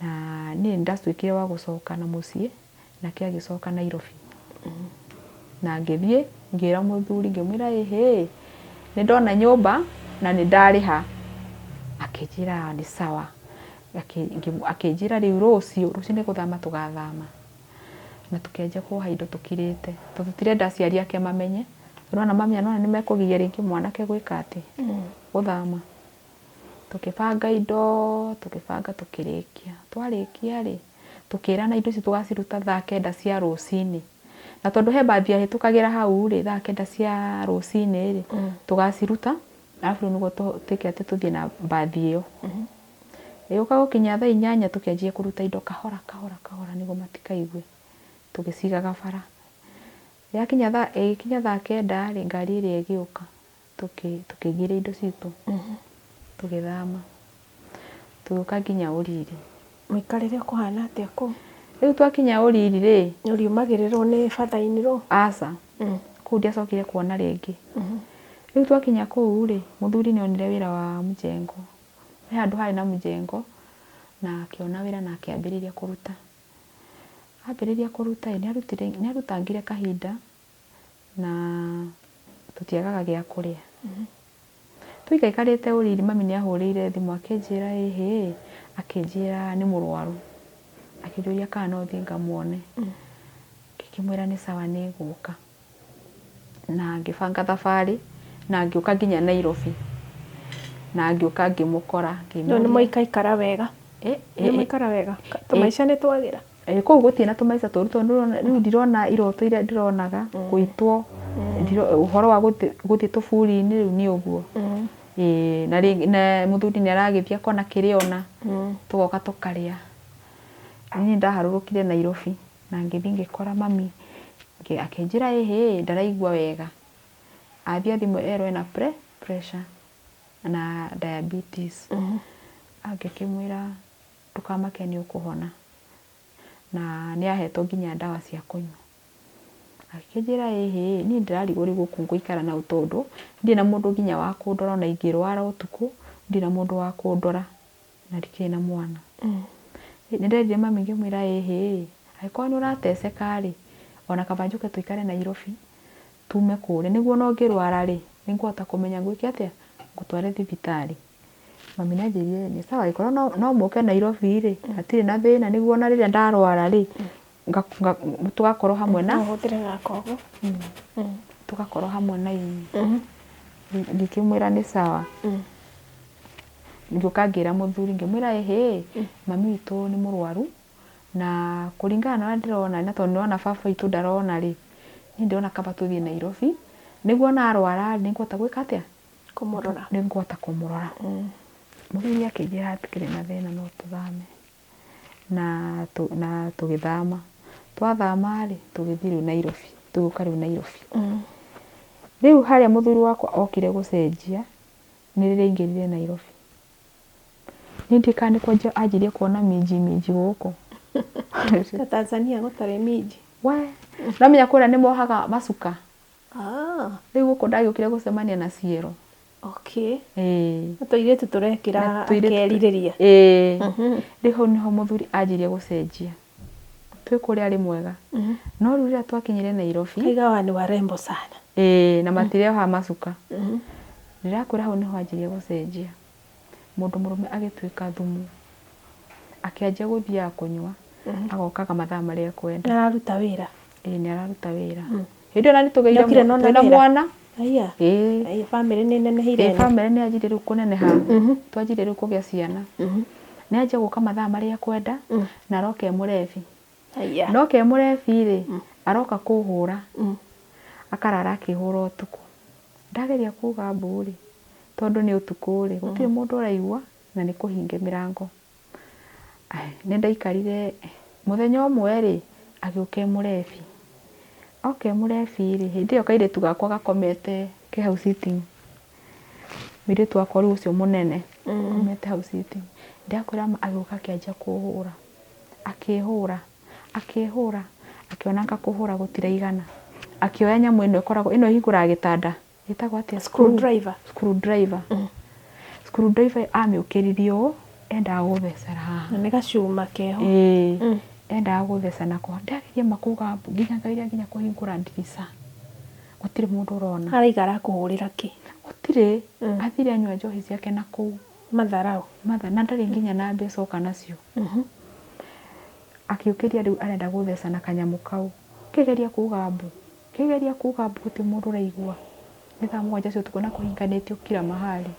na niĩ nĩndatuĩkire wa gũcoka na mũciĩ nake agĩcoka Nairobi na ngĩthiĩ ngĩra mũthuri ngĩmwĩra nĩ ndona nyũmba na nĩ ndarĩha akĩnjĩra nĩ sawa akĩnjĩra rĩu rũciũ nĩ gũthama tũgathama na tũkĩanjia kuoha indo tũkirĩte tondũ tũtirenda aciari ake mamenye tũrona mami anona nĩ mekũgiria rĩngĩ mwanake gwĩka atĩ gũthama tũkĩbanga indo tũkĩrĩkia twarĩkia rĩ tũkĩrana indo ici tũgaciruta thaa 9 cia rũcinĩ na tondũ he bathi ahĩtũkagĩra hau rĩ thaa 9 cia rũcinĩ rĩ tũgaciruta arabu nĩguo tũtĩke atĩ tũthiĩ na bathi ĩyo ĩyoka gũkinya thaa 8 tũkĩanjia kũruta indo kahora nĩguo matikaigue tũgĩcigaga bara yakinya thaa 9 rĩ ngari ĩrĩa ĩgĩũka tũkĩgĩra indo citũ tũgĩthama tũgĩũka nginya Ũriri mũikarĩre kũhana atĩa kũu rĩu twakinya Ũriri rĩ ũriumagĩrĩrwo nĩ batha-inĩ rũu aca kũu ndiacokire kuona rĩngĩ rĩu twakinya kũu rĩ mũthuri nĩonire wĩra wa mjengo he handũ harĩ na mjengo na akĩona wĩra na akĩambĩrĩria kũruta nĩarutangire kahinda na tũtiagaga gĩa kũrĩa tũikaikarĩte Ũriri mami nĩahũrĩire thimũ akĩnjĩra akĩnjĩra nĩ mũrwaru akĩnjũria kana no thiĩ ngamuone ngĩkĩmwĩra nĩ sawa nĩgũka na ngĩbanga thabarĩ na ngĩũka nginya Nairobi na ngĩũka ngĩmũkora nĩ mũikaikara wega tũmaica nĩ twagĩra kũu gũtirĩ tũmaica tũru tondũ rĩu ndirona iroto iria ndĩronaga gũitwo ũhoro wa gũthiĩ tũburi-inĩ rĩu nĩ ũguo na mũthuri nĩ aragĩthiĩ akona kĩrĩa ona tũgoka tũkarĩa niĩ ndaharũrũkire Nairobi na ngĩthiĩ ngĩkora mami akĩnjĩra ndaraigua wega athiĩ thimũ erwo ena pressure na diabetes angĩkĩmwĩra ndũkamake nĩ ũkũhona na nĩ ahetwo nginya ndawa cia kũnyua akĩnjĩra niĩ ndĩrarigwo gũkũ ngũikara na ũtondũ ndirĩ na mũndũ nginya wa kũndora na ingĩrwara ũtukũ ndirĩ na mũndũ wa kũndora na ndikĩrĩ na mwana nĩnderire mami ngĩmwĩra angĩkorwo nĩ ũrateceka rĩ ona kaba njũke tũikare Nairobi tume kũrĩa nĩguo no ngĩrwara rĩ nĩngũhota kũmenya ngwĩke atĩa ngũtware thibitarĩ mami nĩanjĩrire nĩ sawa angĩkorwo no mũke Nairobi rĩ hatirĩ na thĩna nĩguo na rĩrĩa ndarwara rĩ tũgakorwo hamwe na tũgakorwo hamwe na inyuĩ ngĩkĩmwĩra nĩ sawa ngĩũka ngĩra mũthuri ngĩmwĩra mami witũ nĩ mũrwaru na kũringana na ndĩrona na tondũ nĩrona baba witũ ndarona rĩ niĩ ndĩrona kaba tũthiĩ Nairobi nĩguo narwara nĩngũhota gwĩka atĩa nĩngũhota kũmũrora mũthuri akĩnjĩra hatikĩrĩ na thĩna no tũthame na tũgĩthama twathama rĩ tũgĩthiĩ rĩu Nairobi tũgĩũka rĩu Nairobi rĩu harĩa mũthuri wakwa okire gũcenjia nĩ rĩrĩa aingĩrire Nairobi niĩ ndikana nĩ anjirie kuona minji gũkũ Tanzania gũtarĩ minji namenya kũrĩa nĩ mohaga macuka rĩu gũkũ ndagĩũkire gũcemania na ciero tũirĩtu tũrekĩra akerirĩria rĩu hau nĩho mũthuri anjirie gũcenjia twĩ kũrĩa arĩ mwega no rĩu rĩrĩa twakinyire Nairobi kaigawa nĩ warembo sana na matirĩoha macuka ndĩrakwĩra hau nĩho anjirie gũcenjia mũndũ mũrũme agĩtuĩka thumu akĩanjia gũthiaga kũnyua agokaga mathaa marĩa kwenda nĩararuta wĩra nĩararuta wĩra hĩndĩ ĩyo na nĩtũgĩire twĩna mwana bamĩrĩ nĩ neneheire bamĩrĩ nĩ yanjirie rĩu kũneneha twanjirie rĩu kũgĩa ciana nĩ anjia gũka mathaa marĩa kwenda na aroka mũrebi noka mũrebi rĩ aroka kũhũra akarara akĩhũra ũtukũ ndageria kuga mbũrĩ tondũ nĩ ũtukũ rĩ gũtirĩ mũndũ ũraigua na nĩ kũhinge mĩrango nĩ ndaikarire mũthenya ũmwe rĩ agĩũka mũrebi mũrebi rĩ hĩndĩ ĩyo kairĩtu gakwa gakomete ke hau sitting Mwiritu wakwa riu ucio munene umete hau sitting ndakwira agiuka akianjia kuhura akihura akiona ngakuhura gutiraigana akioya nyamu ino ikoragwo ino ihinguraga gitanda itagwo atia screwdriver amiukiririo enda guthecera haha na gacuma keho enda gutheca nako ndagiria makuga nginya ngairia nginya kuhingura ndirica gutire mundu urona araigara kuhurira ki gutire athire anywa njohi ciake na kuu matharau na ndari nginya na mbeca oka nacio akiukiria riu arenda gutheca na kanyamu kau kigeria kuga mbu guti mundu uraigua ni thaa 7 cio tukona kuhinganitio kila mahali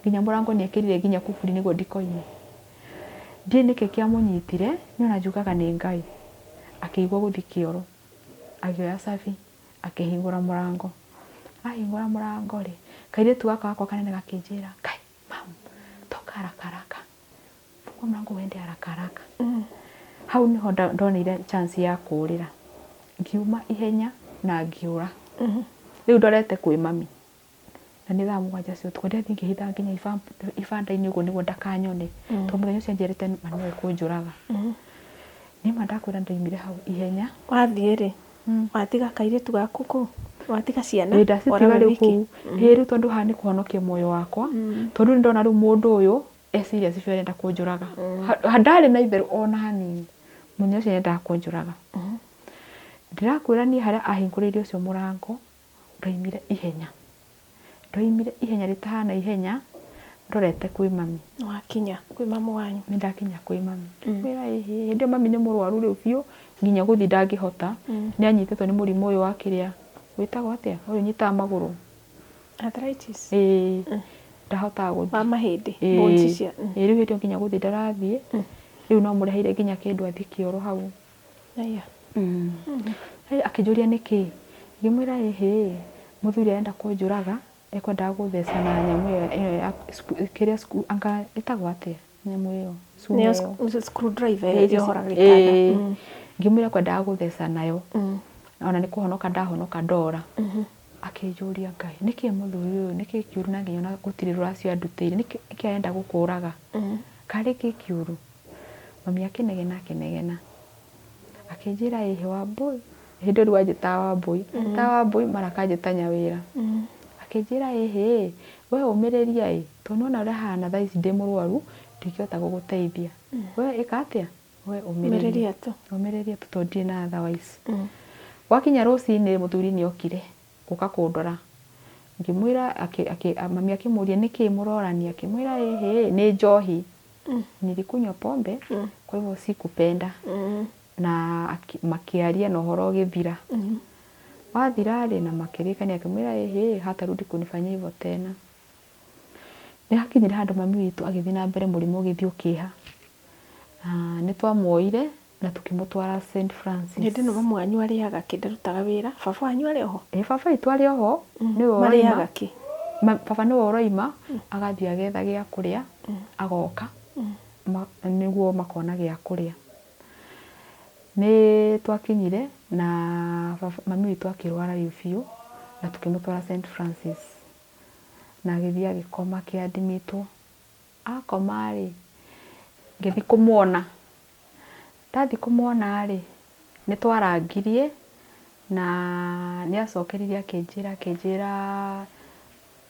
nginya murango ni ekirire nginya kufuri niguo ndikoine ndie niki kiamunyitire niona njugaga ni Ngai akigwa guthi kioro agioya safi akihingura murango ahingura murango ri kairitu gaka kanene gakinjira kai mam toka haraka fungua murango wende haraka hau niho ndonire chance ya kurira ngiuma ihenya na ngiura riu ndorete kwi mami na ni thaa 7 cio tukwenda thingi hitha nginya ibanda-ini uguo niguo ndakanyone to muthenya ucio njerete manu kunjuraga ni mandakwira ndaimire hau ihenya wathie ri watiga kairitu gaku ku watiga ciana ndacitiga riu ku riu tondu hani kuhonokia moyo wakwa tondu ndona riu mundu uyu serious biu arenda kunjuraga handari na itheru ona hanini munyo ucio arenda kunjuraga ndirakwira ni haria ahinguririo ucio murango ndaimire ihenya ritahana ihenya ndorete kwi mami wakinya kwi mamu wanyu ndakinya kwi mami mira hindi mami ni murwaru riu biu nginya guthi ndangihota ni anyitetwo ni murimu uyu wa kiria witagwo atia uyu nyitaga maguru arthritis ndahota guthi wa mahindi bones cia riu hindi nginya guthi ndarathie riu no mureheire nginya kindu athi kioro hau aya akijuria niki ngimwira muthuri arenda kunjuraga ekwenda gutheca na nyamu iyo kiria anga itagwo atia nyamu iyo neo screwdriver yohora gitanda ngimwira kwenda gutheca nayo ona ni kuhonoka ndahonoka ndora akijuria Ngai niki muthuri uyu niki kiuru na nginya gutire ruracio andutire niki arenda gukuraga kari ki kiuru mami akinegena akinjira wa boy hindi riu ajitawa boy maraka ajitanya wira akinjira we umiriria tondu ona uri hana thaa ici ndi murwaru ndingihota guguteithia we ikatia we umiriria tu tondu ndire na otherwise wakinya rucini muthuri ni okire guka kundora ngimwira mami akimuria niki murorania akimwira ni njohi nilikunywa pombe kwa hivyo sikupenda na makiaria na uhoro githira wathira ri na makirikania akimwira hatarudi kunifanyia hivyo tena ni hakinyire handu mami witu agithi na mbere murimu ugithiukiha ni twamuoire na tukimutwara St Francis ndi no mwanyu ariaga kindarutaga wira baba wanyu ari oho baba itu ari oho ni wo mariaga ki baba ni wo uraima agathi agetha gia kuria agoka niguo makona gia kuria ni twakinyire na mami witu akirwara biu na tukimutwara St Francis na agithi agikoma akiadmitwo akoma ri ngithi kumuona ndathi kumuona ri ni twarangirie na ni acokeririe akinjira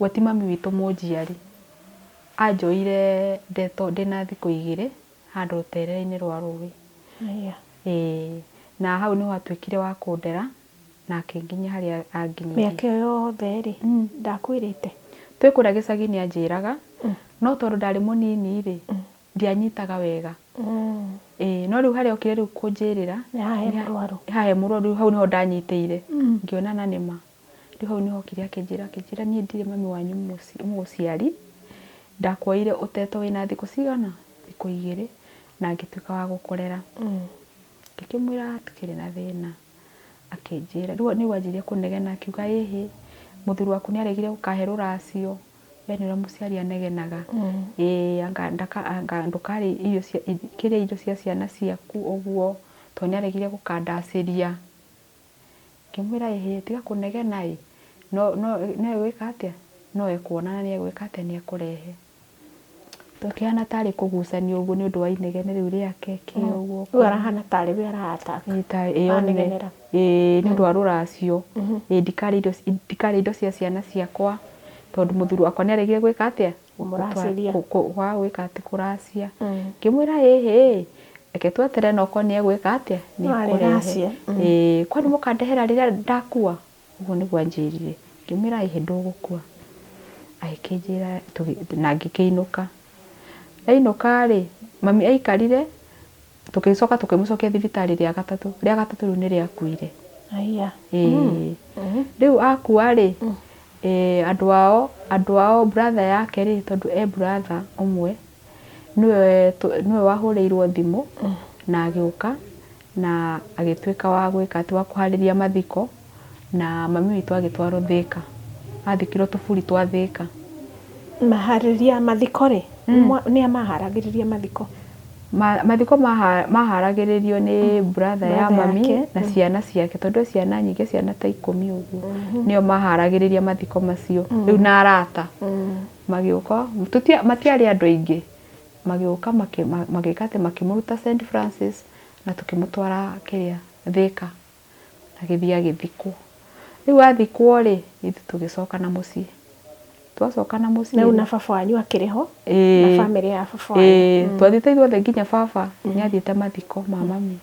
wati mami witu munjiari anjoire ndeto ndina thiku 2 handu ruterere-ini rwa ruwi na hau ni watwikire wa kundera na akinginya haria anginyire miaka yothe ri ndakwirite twikuria gicagi-ini anjiraga no tondu ndari munini ri ndianyitaga wega no riu haria okire riu kunjirira hahe murwaru hau niho ndanyiteire ngionana nima riu hau niho okire akinjira nie ndire mami wanyu muciari ndakwoire uteto wina thiku cigana thiku 2 na ngituika wa gukurera ngikimwira tukiri na thina akinjira riu ni wanjirie kunegena akiuga muthuri waku ni aregire gukahe ruracio yani ura muciari anegenaga anga ndukari irio kiria irio cia ciana ciaku uguo to ni aregire gukandaciria ngimwira tiga kunegena no wika atia no ekuona nĩ egwĩka atĩa nĩ ekũrehe. Tũkĩhana tarĩ kũgucanio ũguo nĩ ũndũ wa inegene rĩu rĩake kĩ ũguo. Rĩu arahana tarĩ we arataka. Anegenera. Nĩ ũndũ wa rũracio. Ndikarĩa indo cia ciana ciakwa tondũ mũthuri wakwa nĩ aregire gwĩka atĩa? Kũmũracĩria. Wa gwĩka atĩ kũracia. Ngĩmwĩra ĩhĩ reke tweterere na okorwo nĩ egwĩka atĩa nĩ ekũrehe. Kwani mũkandehera rĩrĩa ndakua? Ũguo nĩguo anjĩrire. Ngĩmwĩra ĩhĩ ndũgũkua. Agĩkĩnjĩra na ngĩkĩinũka. Ainũka rĩ, mami aikarire tũgĩcoka tũkĩmũcokia thibitarĩ rĩa gatatũ. Rĩa gatatũ rĩu nĩ rĩakuire. Aya. Rĩu akua rĩ, andũ ao brother yake rĩ, tondũ brother ũmwe niwe wahũrĩirwo thimũ na agĩũka na agĩtuĩka wa gwĩka atĩ wa kũharĩria mathiko na mami witũ agĩtwarwo Thĩka. Athikirwo tũburi twa Thĩka. Maharĩria mathiko rĩ? Nĩ maharagĩrĩria mathiko? Mathiko maharagĩrĩrio nĩ brother ya mami na ciana ciake tondũ ciana nyingĩ, ciana ta 10 ũguo. Nĩo maharagĩrĩria mathiko macio. Rĩu na arata magĩũka, matiarĩ andũ aingĩ. Magĩũka magĩka atĩ makĩmũruta St Francis na tũkĩmũtwara Thĩka. Agĩthiĩ agĩthikwo. Rĩu athikwo rĩ, ithuĩ tũgĩcoka na mũciĩ. Twacoka na mũciĩ. Rĩu na baba wanyu akĩrĩ ho? Na bamĩrĩ ya baba wanyu? Twathiĩte ithuothe nginya baba nĩ athiĩte mathiko ma mami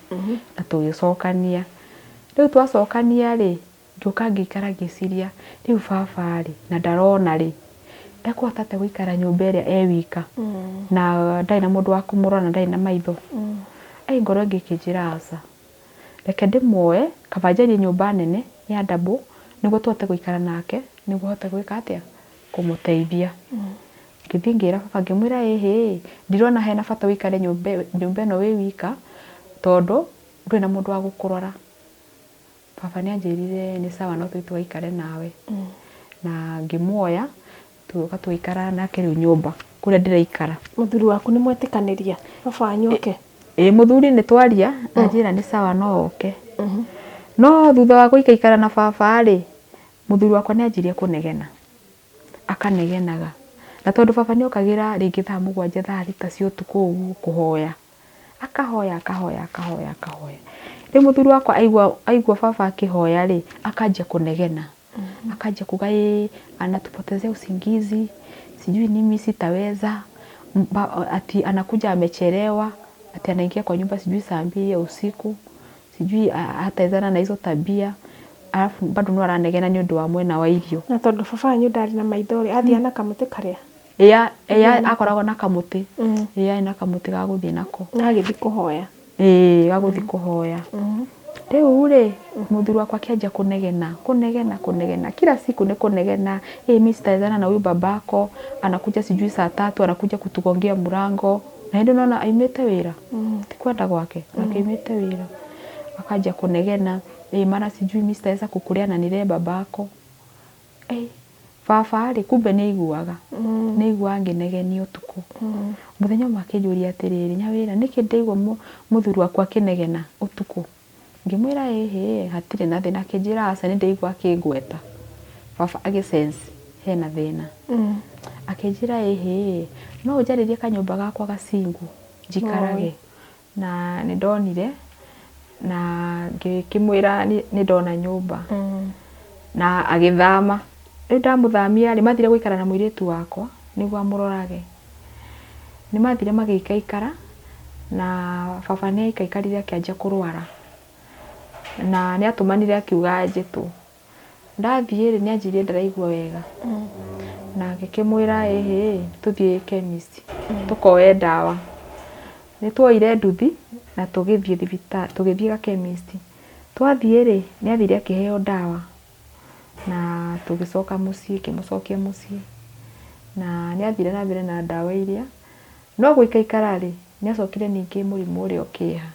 na tũgĩcokania. Rĩu twacokania rĩ, ngĩũka ngĩikara ngĩciria rĩu baba rĩ na ndarona rĩ, ekũhota atĩa gũikara nyũmba ĩrĩa wika na ndarĩ na mũndũ wa kũmũrora na ndarĩ na maitho. Ngoro ngĩkĩnjĩra aca, reke ndĩmuoe kaba njarie nyũmba nene ya double nĩguo tũhote gũikara nake nĩguo hote gwĩka atĩa kũmũteithia. Ngĩthiĩ ngĩra baba ngĩmwĩra ĩhĩ ndirona hena bata wĩikare nyũmba ĩno wĩ wika tondũ ndũrĩ na mũndũ wa gũkũrora. Baba nĩ anjĩrire nĩ sawa no tũthiĩ tũgaikare nawe. Na ngĩmuoya tũgĩũka tũgĩikara nake rĩu nyũmba kũrĩa ndĩraikara. Mũthuri waku nĩ mwetĩkanĩria baba wanyu oke? Mũthuri nĩ twaria anjĩra nĩ sawa no oke. No thutha wa gũikaikara na baba rĩ, mũthuri wakwa nĩ anjirie kũnegena. Akanegenaga. Na tondũ baba nĩ okagĩra rĩngĩ thaa 7 thaa 8 cia ũtukũ ũguo kũhoya. Akahoya. Rĩu mũthuri wakwa aigua baba akĩhoya rĩ, akanjia kũnegena. Akanjia kuga anatupotezea usingizi, sijui nini sitaweza, ati anakuja amechelewa, ati anaingia kwa nyumba sijui saa 2 ya usiku, sijui hataezana na hizo tabia. Alafu bado no aranegena nĩ ũndũ wa mwena wa irio. Na tondũ baba wanyu ndarĩ na maitho rĩ, athiĩ na kamũtĩ karĩa? Akoragwo na kamũtĩ. Na kamũtĩ ga gũthiĩ nako. Na agĩthiĩ kũhoya. Ga gũthiĩ kũhoya. Rĩu rĩ, mũthuri wakwa akĩanjia kũnegena. Kila siku ni kũnegena. Mimi sitaezana na huyu babako, anakuja sijui saa 3, anakuja kutugongea mlango. Na ndio naona aimete wĩra. Tikwenda gwake, akaimete wĩra. Akaanjia kũnegena. Mara sijui mimi sitaweza kukulea na nile babako. Baba rĩ kumbe nĩ aiguaga. Nĩ aiguaga ngĩnegenio ũtukũ. Mũthenya ũmwe akĩnjũria atĩrĩrĩ, Nyawĩra nĩkĩ ndaigua mũthuri wakwa akĩnegena ũtukũ? Ngĩmwĩra hatirĩ na thĩna. Akĩnjĩra aca nĩ ndaigua akĩngweta. Baba agĩsense hena thĩna. Akĩnjĩra no ũnjarĩrie kanyũmba gakwa gacingu njikarage. Na nĩ ndonire na ngĩmwĩra nĩ ndona nyũmba. Na agĩthama. Rĩu ndamũthamia rĩ, mathire gũikara na mũirĩtu wakwa nĩguo amũrorage. Nĩ mathire magĩikaikara na baba nĩ aikaikarire akĩanjia kũrwara. Na nĩ atũmanire akiuga njĩtũ. Ndathiĩ rĩ nĩ anjirie ndaraigua wega. Na ngĩkĩmwĩra tũthiĩ chemist tũkoe ndawa. Nĩ tuoire nduthi na tũgĩthiĩ chemist. Twathiĩ rĩ nĩ athire akĩheo ndawa. Na tũgĩcoka mũciĩ, kĩmũcokia mũciĩ. Na nĩ athire na mbere na ndawa iria. No gũikaikara rĩ nĩ acokire ningĩ mũrimũ ũrĩa ũkĩha.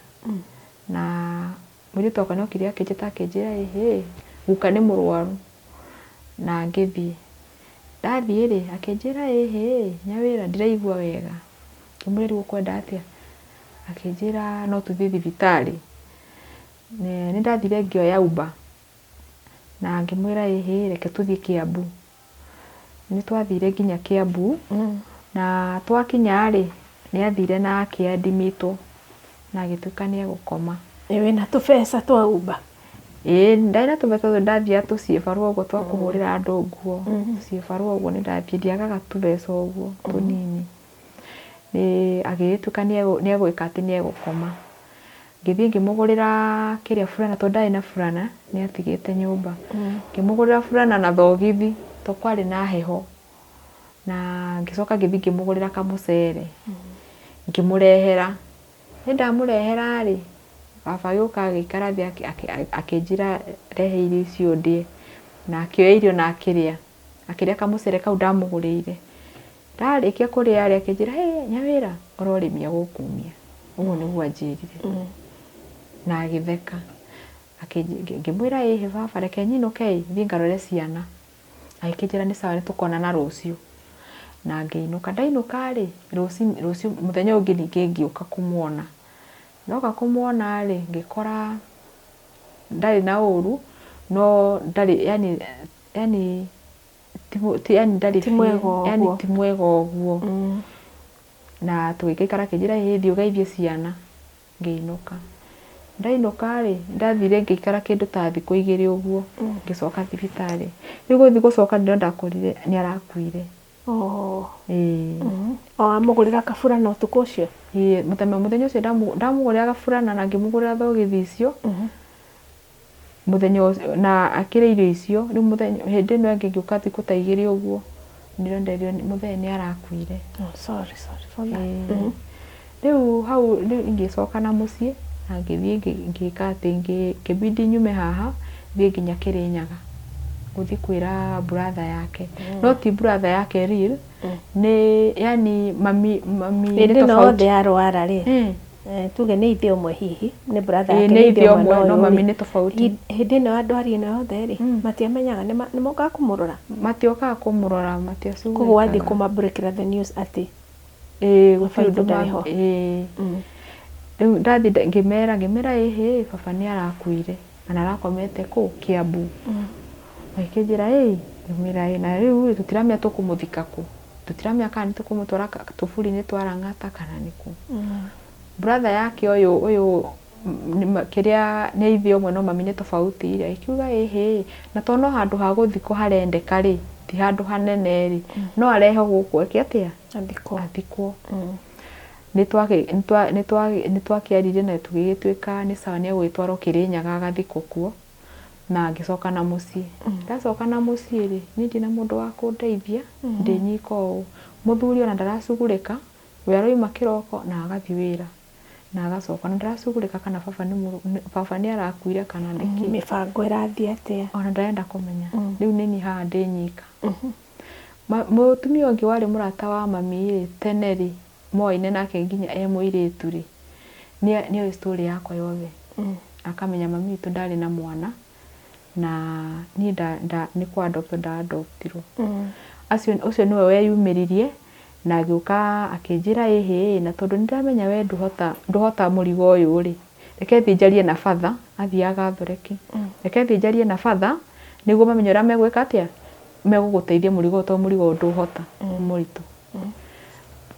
Na mũirĩtu wakwa nĩ okire akĩnjĩra guka nĩ mũrwaru. Na ngĩthiĩ. Ndathiĩ rĩ akĩnjĩra Nyawĩra ndiraigua wega. Ngĩmwĩra rĩu ũkwenda atĩa? Akĩnjĩra no tũthiĩ thibitarĩ. Nĩ ndathire ngĩoya Uber. Na ngĩmwĩra reke tũthiĩ Kiambu. nĩ twathire nginya Kiambu na twakinya rĩ nĩ athire na akĩadimĩtwo na agĩtuĩka nĩ egũkoma. Wĩna tũbeca twa Uber? Ndarĩ na tũbeca tondũ ndathiaga tũciĩbarũa ũguo twa kũhũrĩra andũ nguo. Tũciĩbarũa ũguo nĩ ndathiĩ ndiagaga tũbeca ũguo tũnini. Agĩtuĩka nĩ egwĩka atĩ nĩ egũkoma. Ngĩthiĩ ngĩmũgũrĩra kĩrĩa burana tondũ ndarĩ na burana nĩ atigĩte nyũmba. Ngĩmũgũrĩra burana na thogithi tondũ kwarĩ na heho. Na ngĩcoka ngĩthiĩ ngĩmũgũrĩra kamũcere. Ngĩmũrehera. Nĩ ndamũrehera rĩ baba agĩũka agĩikara thĩ akĩnjĩra rehe irio icio ndĩe. Na akĩoya irio na akĩrĩa. Akĩrĩa kamũcere kau ndamũgũrĩire. Ndarĩkia kũrĩa rĩ akĩnjĩra Nyawĩra ũrorĩmia gũkumia. Ũguo nĩguo anjĩrire. Na agĩtheka. Ngĩmwĩra baba reke nyinũke thiĩ ngarore ciana. Agĩkĩnjĩra nĩ sawa nĩtũkonana rũciũ. Na ngĩinũka. Ndainũka rĩ rũciũ mũthenya ũngĩ ningĩ ngĩũka kũmuona. Ndoka kũmuona rĩ ngĩkora ndarĩ na ũru no ndarĩ yani ti mwega ũguo. Na tũgĩikara akĩnjĩra thiĩ ũgeithie ciana. Ngĩinũka. Ndainũka rĩ ndathire ngĩikara kĩndũ ta thikũ 2 ũguo ngĩcoka thibitarĩ. Rĩu gũthiĩ gũcoka ndio ndakorire nĩ arakuire. Amũgũrĩra kaburana ũtukũ ũcio? Mũthenya ũcio ndamũgũrĩra kaburana na ngĩmũgũrĩra thogithi icio. Mũthenya na akĩrĩa irio icio rĩu mũthenya hĩndĩ ĩno ĩngĩ ngĩũka thikũ ta 2 ũguo nĩronderio mũthenya nĩ arakuire. Sorry for that. Rĩu hau ngĩcoka na mũciĩ na ngĩthiĩ ngĩka atĩ ngĩbidi nyume haha thiĩ nginya Kĩrĩnyaga gũthiĩ kwĩra brother yake. No ti brother yake real. Nĩ yani mami nĩ tofauti arwara rĩ. Tuge nĩ ithe ũmwe hihi nĩ brother yake nĩ ithe ũmwe no mami nĩ tofauti. Hĩndĩ ĩno andwari ĩno yothe rĩ matiamenyaga nĩ mokaga kũmũrora. Matiokaga kũmũrora matiacuga. Koguo wathiĩ kũmabreakĩra the news atĩ gũtirĩ ũndũ marĩho. Rĩu ndathi ngĩmera baba nĩ arakuire na arakomete kũ Kiambu. Akĩnjĩra ngĩmwĩra na rĩu tũtiramenya tũkũmũthika kũ. Tũtiramenya kana nĩ tũkũmũtwara tũburi-inĩ twa Lang'ata kana nĩ kũ. Brother yake ũyũ kĩrĩa nĩ ithe ũmwe no mami nĩ tofauti rĩ. Akiuga na to no handũ ha gũthikwo harendeka rĩ ti handũ hanene rĩ no arehe gũkũ atĩa athikwo. Nĩ twakĩarire na tũgĩgĩtuĩka nĩ sawa nĩ egũgĩtwarwo Kĩrĩnyaga agathikwo kuo. Na ngĩcoka na mũciĩ. Ndacoka na mũciĩ rĩ niĩ ndina mũndũ wa kũndeithia ndĩ nyika ũũ. Mũthuri ona ndaracugurĩka we aroima kĩroko na agathiĩ wĩra na agacoka na ndaracugurĩka kana baba nĩ arakuire kana nĩkĩ. Mĩbango ĩrathiĩ atĩa? Ona ndarenda kũmenya. Rĩu nĩ niĩ haha ndĩ nyika. Mũtumia ũngĩ warĩ mũrata wa mami rĩ tene rĩ moine nake nginya mũirĩtu rĩ nĩoĩ story yakwa yothe. Akamenya mami witũ ndarĩ na mwana na niĩ nĩ kũadoptwo ndaadoptirwo. Ũcio nĩwe weyumĩririe na agĩũka akĩnjĩra na tondũ nĩndamenya we ndũhota mũrigo ũyũ rĩ reke thiĩ njarie na father athiaga Gathoreki. Reke thiĩ njarie na father nĩguo mamenye ũrĩa megwĩka atĩa megũgũteithia mũrigo tondũ mũrigo ndũhota mũritũ.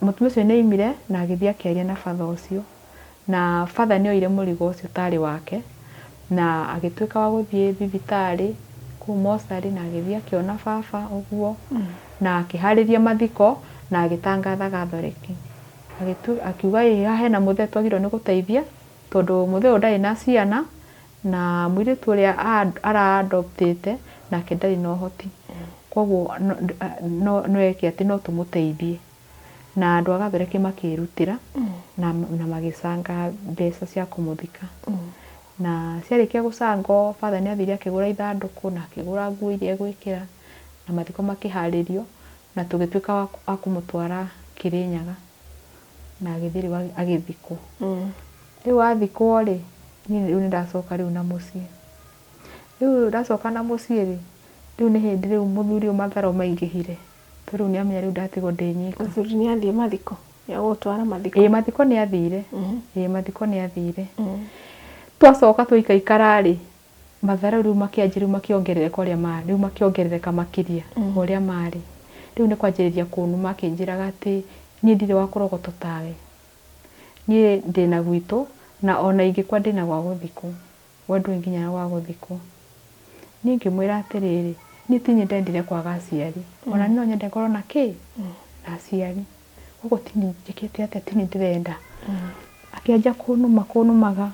Mũtumia ũcio nĩ aumire na agĩthiĩ akĩaria na father ũcio na father nĩ oire mũrigo ũcio tarĩ wake na agĩtuĩka wa gũthiĩ thibitarĩ kũu mocarĩ na agĩthiĩ akĩona baba ũguo na akĩharĩria mathiko na agĩtangatha Gathoreki. Akiuga hena mũthee twagĩrĩirwo nĩ gũteithia tondũ mũthee ũyũ ndarĩ na ciana na mũirĩtu ũrĩa ara-adoptĩte nake ndarĩ na ũhoti. Koguo no eke atĩ no tũmũteithie. Na andũ a Gathoreki makĩrutĩra na magĩcanga mbeca cia kũmũthika. Na ciarĩkia gũcangwo father nĩ athire akĩgũra ithandũkũ na akĩgũra nguo iria egwĩkĩra na mathiko makĩharĩrio na tũgĩtuĩka wa kũmũtwara Kĩrĩnyaga na agĩthiĩ agĩthikwo. Rĩu athikwo rĩ niĩ rĩu nĩndacoka rĩu na mũciĩ. Rĩu ndacoka na mũciĩ rĩ rĩu nĩ hĩndĩ rĩu mũthuri matharo maingĩhire tondũ rĩu nĩamenya rĩu ndatigwo ndĩ nyika. Mũthuri nĩ athiĩ mathiko ya gũtwara mathiko? Mathiko nĩ athire. Mathiko nĩ athire. Twacoka tũikaikara rĩ matharo rĩu makĩanjia rĩu makĩongerereka ũrĩa marĩ rĩu makĩongerereka makĩria ũrĩa marĩ. riu ni kwanjiriria kunuma akinjiraga ati nie ndire wa kurogoto tawe nie ndina gwitu na ona ingikwa ndina gwa guthikwo we ndui nginya wa guthikwo nie ngimwira atiriri nie tinye ndendire kwaga aciari ona no nyende ngorwo na ki na aciari uguo tini njikite atia tini ndirenda akianja kunumaga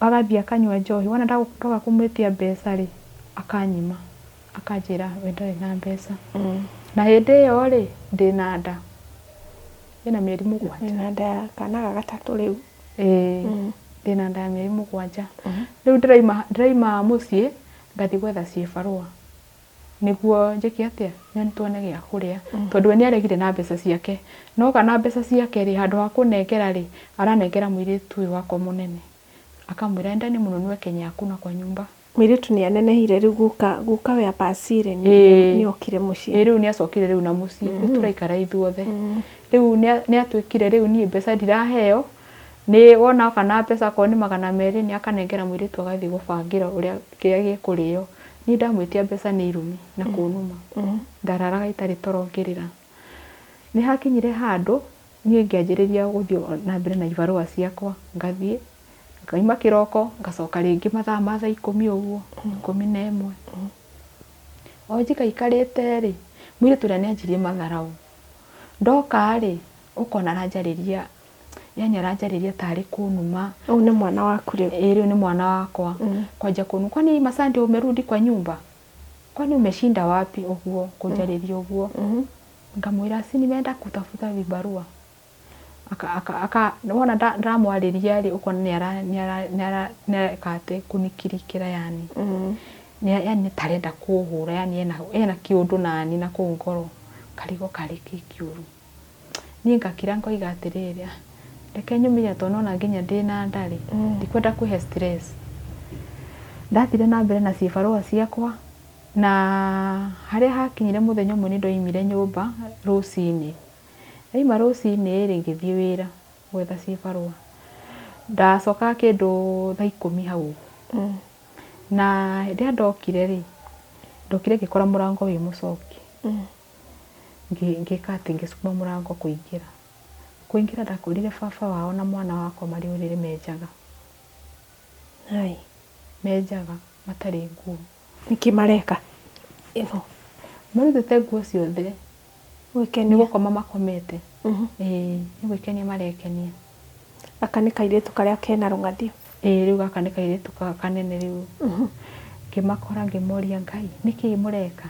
agathie akanywa njohi wona ndagoka kumwitia mbeca ri akanyima akanjira we ndari na mbeca na hindi iyo ri ndina nda ina mieri 7 na nda kana gatatu riu ndina nda mieri 7 riu ndiraima mucii ngathi gwetha cibarua niguo njiki atia nyoni tuone gia kuria tondu ni aregire na mbeca ciake no kana mbeca ciake ri handu ha kunengera ri aranengera mwiritu uyu wako munene akamwira ndani muno niwe Kenya yaku na kwa nyumba mwiritu ni anenehire riu guka we apacire ni okire mucii riu ni acokire riu na mucii turaikara ithuothe riu ni atwikire riu ni mbeca ndiraheo ni wona kana mbeca ko ni 200 ni akanengera mwiritu agathi gubangira uria kia gikurio ni ndamwitia mbeca ni irumi na kunuma ndararaga itari torongirira ni hakinyire handu nie ngianjiriria guthio na mbere na ibarua ciakwa ngathie ngaima kiroko ngacoka ringi mathaa ma 10 uguo 11 o njika ikarite ri mwire turia ni anjirie matharau ndoka ri ukona ranjariria yani aranjariria tari kunuma au ni mwana waku riu ni mwana wakwa kwanja kunu kwani masandi umerudi kwa nyumba kwani umeshinda wapi uguo kunjariria uguo ngamwira si nimeenda kutafuta vibarua aka wona ndamwariria ri ukona ni kate kunikirikira yani yani tarenda kuhura yani ena kiundu nani na kungoro karigo kariki kiuru ni ngakira ngoiga atiriri reke nyumire tonona nginya ndina ndari ndikwenda kuhe stress ndathire na mbere na cibarua ciakwa na haria hakinyire muthenya umwe ni ndoimire nyumba rucini aima rucini ri ngithie wira gwetha cibarua ndacoka kindu thaa 10 hau na ndia ndokire ri ndokire ngikora murango wi mucoki ngikati ngisukuma murango kuingira ndakurire baba wao na mwana wako mari urire menjaga menjaga matari nguo niki mareka ino marutete nguo ciothe gwikenia niguo koma makomete ni gwikenia marekenia aka ni kairitu karia kena rungathio riu gaka ni kairitu kanene riu kimakora ngimoria Ngai niki mureka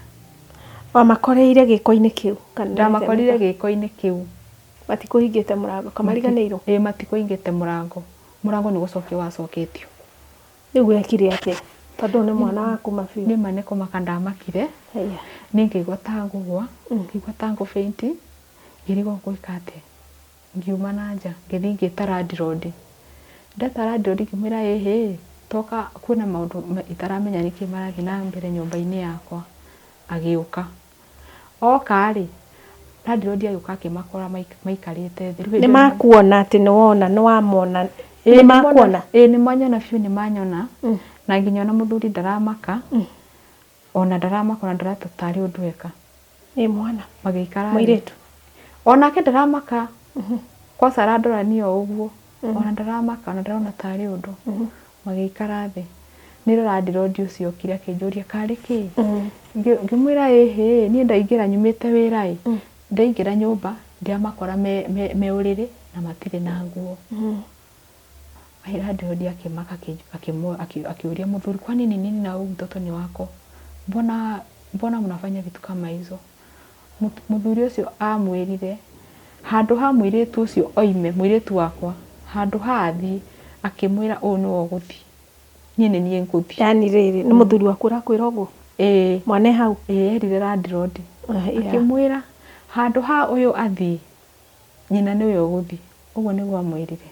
wa makoreire giko-ini kiu kana ndamakorire giko-ini kiu matikuhingite murango kamariganirwo matikuhingite murango ni gucokio wacoketio riu gwekire atia tondu ni mwana waku mabiu ni mane kumaka ndamakire ni ngigwa ta ngugwa ngigwa ta faint ngirigo nguikate ngiuma na nja ngithi ngitara ndirodi ndatara ndirodi ngimwira toka kuna maundu itaramenya niki marathi na mbere nyumba-ini yakwa agiuka oka ri ndirodi agiuka akimakora maikarite ni makuona ati ni wona ni wamona ni makuona ni manyona biu ni manyona na nginya na muthuri ndaramaka ona ndaramaka ona ndaratari undu eka mwana magikara mwiritu ona ke ndaramaka kwa saradora niyo uguo ona ndaramaka ona ndarona tari undu magikara thi nirora ndirodi ucio kire akinjuria kari ki ngimwira ni ndaingira nyumite wira ndaingira nyumba ndiamakora me uriri na matire na nguo ndirodi akimaka akiuria muthuri kwani nini na huyu mtoto ni wako mbona mnafanya vitu kama hizo muthuri ucio amwirire handu ha mwiritu ucio oime mwiritu wakwa handu hathi akimwira u ni woguthi nyine nie nguthi yani riri ni muthuri waku rakwira uguo mwane hau erire randirodi akimwira handu ha uyu athi nyina ni uyu guthi uguo ni gwa mwirire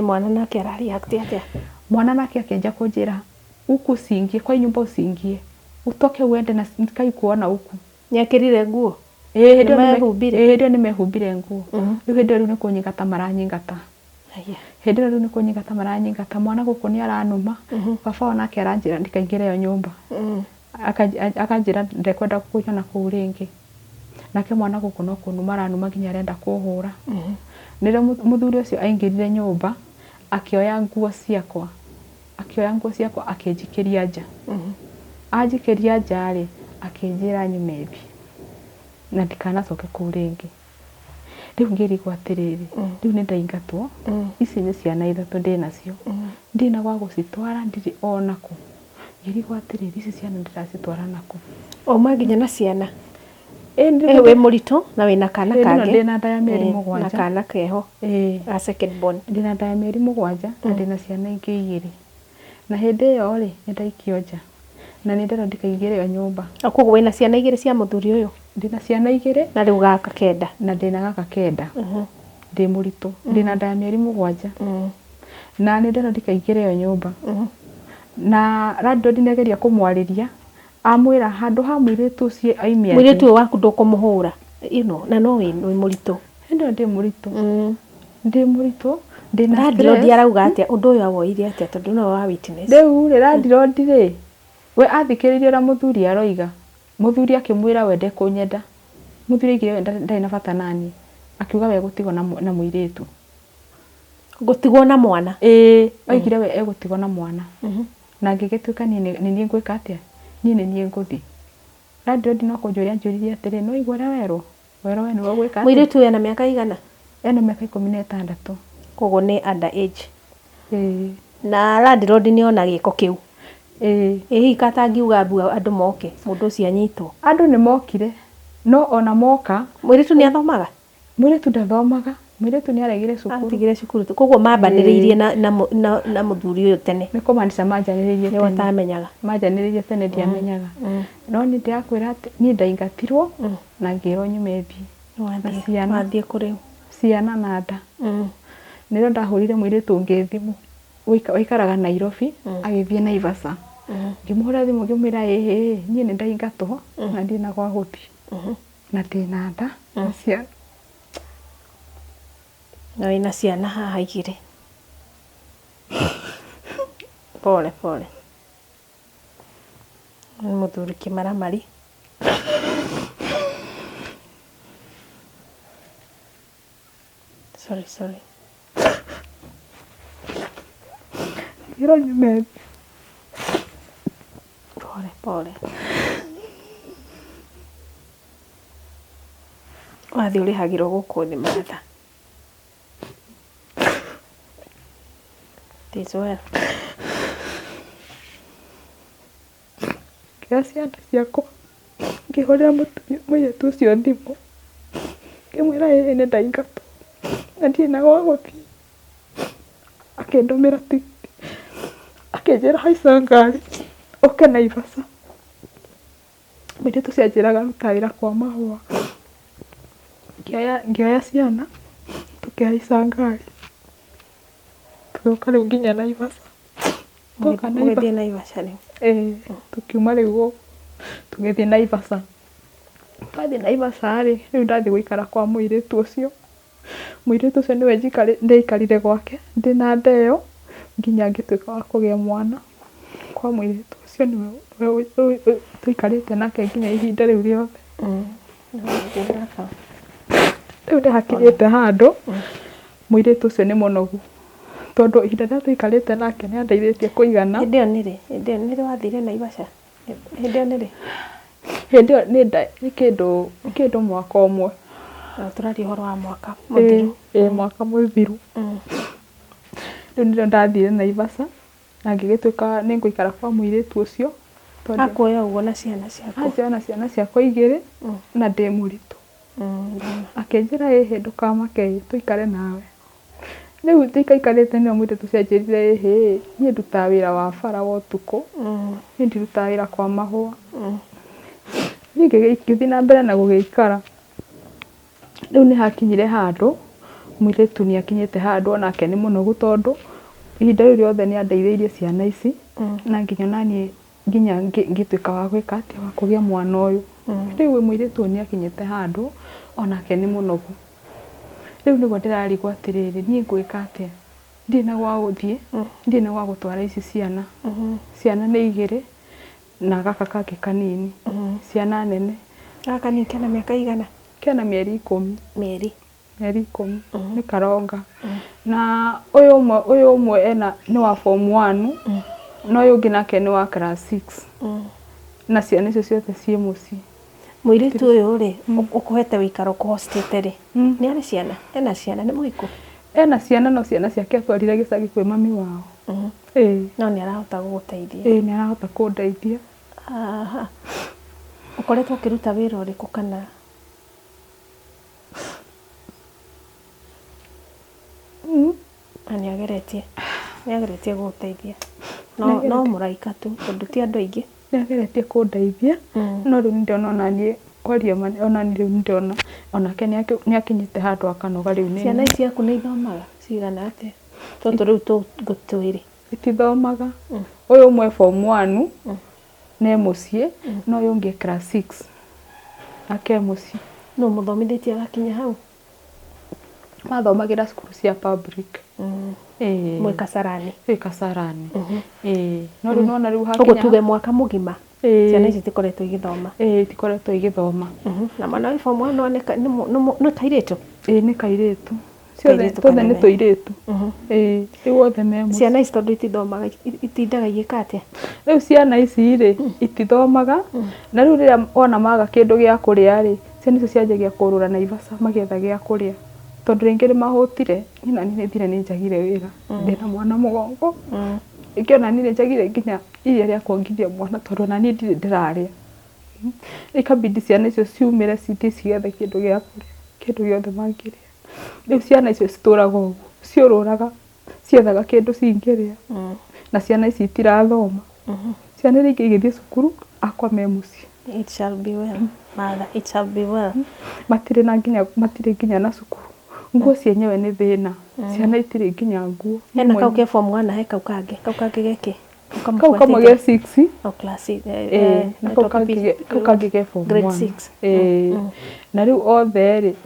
mwana nake arari atia mwana nake akenja kunjira uku singie kwa nyumba usingie utoke uende na kai kuona uku nyakirire nguo ndio nimehumbire nguo ndio ni kunyingata maranyingata hindi riu ni kunyingata maranyingata mwana guku ni aranuma baba onake aranjira ndikaingire yo nyumba akanjira ndekwenda kukuja na kuu ringi nake mwana guku no kunu maranuma nginya arenda kuhura nire muthuri ucio aingirire nyumba akioya nguo ciakwa akinjikiria nja anjikiria nja ri akinjira nyumebi na ndikanacoke kuu ringi riu ngirigwo atiriri riu ni ndaingatwo ici ni ciana ithatu ndinacio ndina gwa gucitwara ndiri onaku ngirigwo atiriri ici ciana ndiracitwara naku oma nginya na ciana we murito na wina kana kange ndina nda ya mĩeri 7 na kana keho a second born ndina nda ya mĩeri 7 na ndina ciana ingĩ 2 na hindi iyo ri ndaikio nja na ni ndero ndikaigire yo nyumba akugo wina ciana 2 cia muthuri uyu ndina ciana 2 na riu gaka kenda na ndina gaka kenda ndi murito ndina nda ya mĩeri 7 na ni ndero ndikaigire yo nyumba na rado ndinageria kumwariria amwira handu ha mwiritu ucio aimia mwiritu waku ndukumuhura na no wi murito ndo ndi murito ndina radi arauga atia undu uyu awoire atia tondu no wa witness riu radi ri we athikiririe ra muthuri aroiga muthuri akimwira wende kunyenda muthuri igire ndai na bata nani akiuga we gutigwo na mwiritu gutigwo na mwana oigire we egutigwo na mwana na ngigituka ni ngwika atia ni nguthi radio ndino kunjuria njuririe atiri no igwara wero we ni gwika mwiritu yana miaka igana ena miaka 16 kogo ni under age na landlord ni ona giko kiu katangiuga mbu andu moke mundu ucio anyitwo andu ni mokire no ona moka mwiritu ni athomaga mwiritu ndathomaga mwiritu ni aregire cukuru atigire cukuru kogo mambaniriirie na muthuri uyu tene ni kumanisha manjaniriirie tene watamenyaga manjaniriirie tene ndiamenyaga no ni ndiakwira ati ni ndaingatirwo na ngiro nyumebi na ciana wathie kuri ciana na nda niro ndahurire mwiritu ngithimu waikaraga Nairobi agithie Naivasha ngimuhura thimu ngimwira nie ni ndaingatwo na ndina gwa guthi na ndina nda na ciana na wina ciana haha igire pole muthuri kimaramari sorry hiro nyume pole wathi urihagirwo guku thi matha this well ciana ciakwa ngihorera mũirĩtu ũcio thimũ ngĩmwĩra nĩ ndaingatwo na ndirĩ na gwa gũthiĩ akĩndũmĩra tigiti akĩnjĩra haica ngari ũke Naivasha mũirĩtu ũcio anjĩraga ruta wĩra kwa mahũa ngĩoya ciana tũkĩhaica ngari tũgĩũka rĩu nginya Naivasha tũgĩthiĩ Naivasha rĩu tukiuma rĩu tũgĩthiĩ Naivasha twathiĩ Naivasha rĩ rĩu ndathiĩ gũikara kwa mũirĩtu ũcio niwe ndaikarire gwake ndĩna nda ĩyo nginya ngĩtuĩka wa kũgĩa mwana kwa mũirĩtu ũcio niwe tũikarĩte nake nginya ihinda rĩu rĩothe rĩu ndĩhakinyĩte handũ mũirĩtu ũcio nĩ mũnogu tondu ihinda rĩrĩa tũikarĩte nake nĩ andeithĩtie kũigana hĩndĩ ĩyo nĩrĩ wathire Naivasha hĩndĩ ĩyo nĩ kĩndũ mwaka ũmwe tũraria ũhoro wa mwaka mũthiru mwaka mũthiru rĩu nĩrĩo ndathire Naivasha na ngĩgĩtuĩka nĩ ngũikara kwa mũirĩtu ũcio akuoya ũguo na ciana ciakwa anjoya na ciana ciakwa 2 na ndĩ mũritũ akĩnjĩra ndũkamake tũikare nawe rĩu ndikaikarĩte nĩo mũirĩtu ũcio anjĩrire niĩ ndutaga wĩra wa bara wa ũtukũ niĩ ndirutaga wĩra kwa mahũa niĩ ngĩthiĩ na mbere na gũgĩikara rĩu nĩ hakinyire handũ mũirĩtu nĩ akinyĩte handũ onake nĩ mũnogu tondũ ihinda rĩu rĩothe nĩ andeithĩirie ciana ici na nginya naniĩ nginya ngĩtuĩka wa gwĩka atĩ wa kũgĩa mwana ũyũ rĩu mũirĩtu nĩ akinyĩte handũ onake nĩ mũnogu rĩu nĩguo ndĩrarigwo atĩrĩrĩ niĩ ngwĩka atĩa ndirĩ na gwa gũthiĩ ndirĩ na gwa gũtwara ici ciana ciana nĩ 2 na gaka kangĩ kanini ciana nene gaka nĩ kana mĩaka igana kena mĩeri 10. Mĩeri 10 nĩ karonga. Na ũyũ ũmwe ena nĩ wa form 1 na ũyũ ũngĩ nake nĩ wa class 6. Na ciana icio ciothe ciĩ mũciĩ. Mũirĩtu ũyũ rĩ ũkũhete wĩikaro kũhostete rĩ nĩ arĩ ciana ena ciana nĩ mũhiku ena ciana no ciana ciake atwarire gĩcagi kwĩ mami wao. No nĩ arahota gũgũteithia. Nĩ arahota kũndeithia. Ũkoretwo ũkĩruta wĩra ũrĩkũ kana nĩ ageretie gũgũteithia no mũraika tu tondũ ti andũ aingĩ. Nĩ ageretie kũndeithia no rĩu ndĩrona onaniĩ kwaria onaniĩ rĩu ndĩrona onake nĩ akinyĩte handũ akanoga rĩu nĩ. Ciana ici aku nĩ ithomaga cigana atĩa tũtũ rĩu tũgũtwĩrĩ? Itithomaga. Ũyũ ũmwe form 1 nĩ mũciĩ no ũyũ ũngĩ class 6 ake mũciĩ. No mũthomithĩtie agakinya hau? Mathomagĩra cukuru cia public. Mwĩ Kasarani? Kasarani. No rĩu nona rĩu hakinya ũguo tuge mwaka mũgima ciana ici tikoretwo igĩthoma? Tikoretwo igĩthoma. Na mwana wĩ form 1 nĩ kairĩtu? Nĩ kairĩtu. Tuothe nĩ tũirĩtu. Rĩu othe me mũciĩ. Ciana ici tondũ itithomaga itindaga igĩka atĩa? Rĩu ciana ici rĩ itithomaga na rĩu rĩrĩa ona maga kĩndũ gĩa kũrĩa rĩ ciana icio cianjagia kũrũra Naivasha magetha gĩa kũrĩa. Tondũ rĩngĩ nĩ mahũtire nyina nĩ thire nĩ njagire wĩra ndĩna mwana mũgongo. Rĩngĩ ona nĩ njagire nginya iria rĩa kuongithia mwana tondũ na niĩ ndirĩ ndĩrarĩa. Ikabidi ciana icio ciumĩre cithiĩ cigethe kĩndũ gĩa kũrĩa kĩndũ gĩothe mangĩrĩa. Rĩu ciana icio citũraga ũguo ciũrũraga ciethaga kĩndũ cingĩrĩa na ciana ici itirathoma. Ciana iria ingĩ igĩthiĩ cukuru akwa me mũciĩ. It shall be well mother, it shall be well. Matirĩ nginya na cukuru. Nguo cienyewe nĩ thĩna. Ciana itirĩ nginya nguo. Hena kau ke form 1 na he kau kangĩ geke. Kau kamwe ge 6. Class na kau kangĩ ge form 1. Grade 6. Na rĩu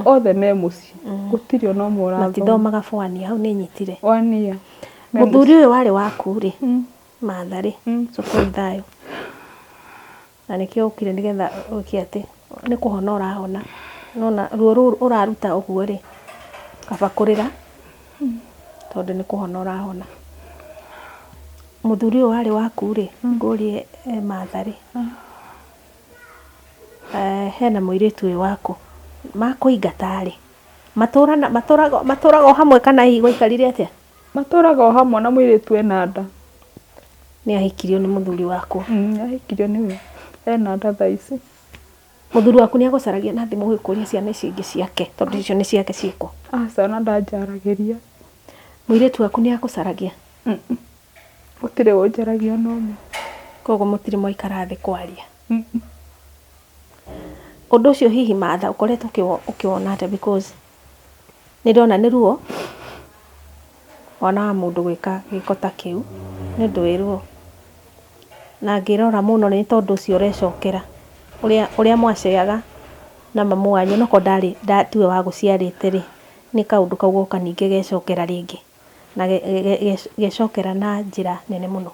othe me mũciĩ. Gũtirĩ ona ũmwe ũrathoma. Matithomaga bwani hau nĩ nyitire. Wania. Mũthuri ũyũ warĩ waku rĩ Martha rĩ cukuru Thayũ. Na nĩkĩo ũkire nĩgetha ũke atĩ nĩ kũhona ũrahona. Nona ruo rũu ũraruta ũguo rĩ kaba kũrĩra tondũ nĩ kũhona ũrahona. Mũthuri ũyũ warĩ waku rĩ ngũrie Martha rĩ hena mũirĩtu ũyũ waku makũingata rĩ matũraga o hamwe kana hihi gwaikarire atĩa? Matũraga o hamwe na mũirĩtu ena nda. Nĩ ahikirio nĩ mũthuri waku? Nĩ ahikirio nĩwe ena nda thaa ici. Mũthuri waku nĩ agũcaragia na thimũ gũkũria ciana ici ingĩ ciake tondũ icio nĩ ciake ciĩko? Aca na ndanjaragĩria. Mũirĩtu waku nĩ agũcaragia? Gũtirĩ ũnjaragia ona ũmwe. Koguo mũtirĩ mwaikara thĩ kwaria? Ũndũ ũcio hihi Martha ũkoretwo ũkĩwona atĩa because nĩ ndona nĩ ruo wana wa mũndũ gwĩka gĩko ta kĩu nĩ ũndũ wĩ ruo na ngĩrora mũno nĩ tondũ ũcio ũrecokera ũrĩa mwaceaga na mamu wanyu noko tiwe wa gũciarĩte rĩ nĩ kaũndũ kau goka ningĩ gecokera rĩngĩ na gecokera na njĩra nene mũno.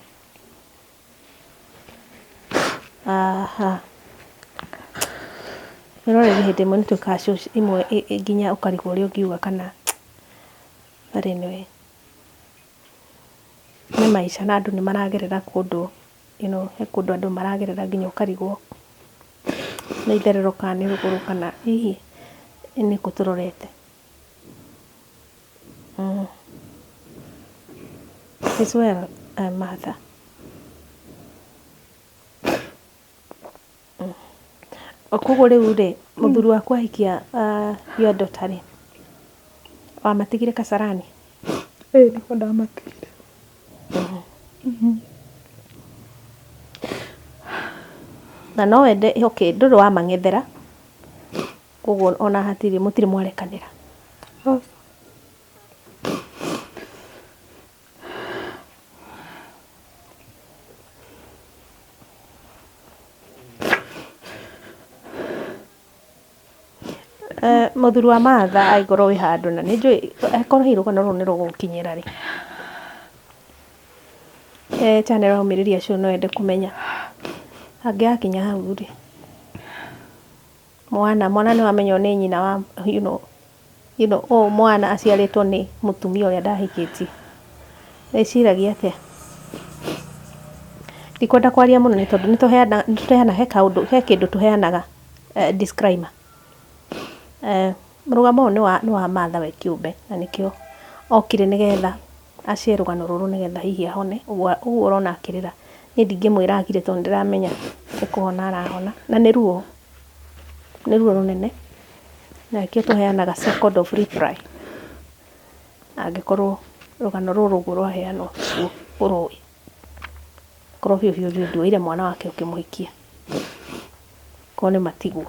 Nĩrorere hĩndĩ ĩmwe nĩtwĩkaga show imwe nginya ũkarigwo ũrĩa ũngiuga kana but anyway nĩ maica na andũ nĩ maragerera kũndũ he kũndũ andũ maragerera nginya ũkarigwo nĩ itherero kana nĩ rũgũrũ kana hihi nĩ kũ tũrorete. It's well, Martha. Koguo rĩu rĩ mũthuri waku ahikia your daughter rĩ wamatigire Kasarani? Nĩko ndamatigire. Na no wende ndũrĩ wamang'ethera koguo ona mũtirĩ mwarekanĩra? Mũthuri wa Martha aigorwo wĩ handũ na nĩ njũĩ akorwo hihi rũgano rũu nĩ rũgũkinyĩra rĩ channel ya Ũmĩrĩria Show no ende kũmenya angĩgakinya hau rĩ mwana nĩ wamenywo nĩ nyina wa mwana aciarĩtwo nĩ mũtumia ũrĩa ndahikĩtie. Wĩciragia atĩa? Ndikwenda kwaria mũno nĩ tondũ he kĩndũ tũheanaga disclaimer. Mũrũgamo ũyũ nĩ wa Martha we kĩũmbe, na nĩkĩo okire nĩgetha acie rũgano rũrũ nĩgetha hihi ahone. Ũguo ũrona akĩrĩra, niĩ ndingĩmwĩra agire tondũ ndĩramenya nĩ kũhona arahona, na nĩ ruo rũnene, na nĩkĩo tũheanaga second of reply angĩkorwo rũgano rũrũ ũguo rwaheanwo ũrũĩ, korwo biũ nduoire mwana wake ũkĩmũhikia, korwo nĩ matigwo.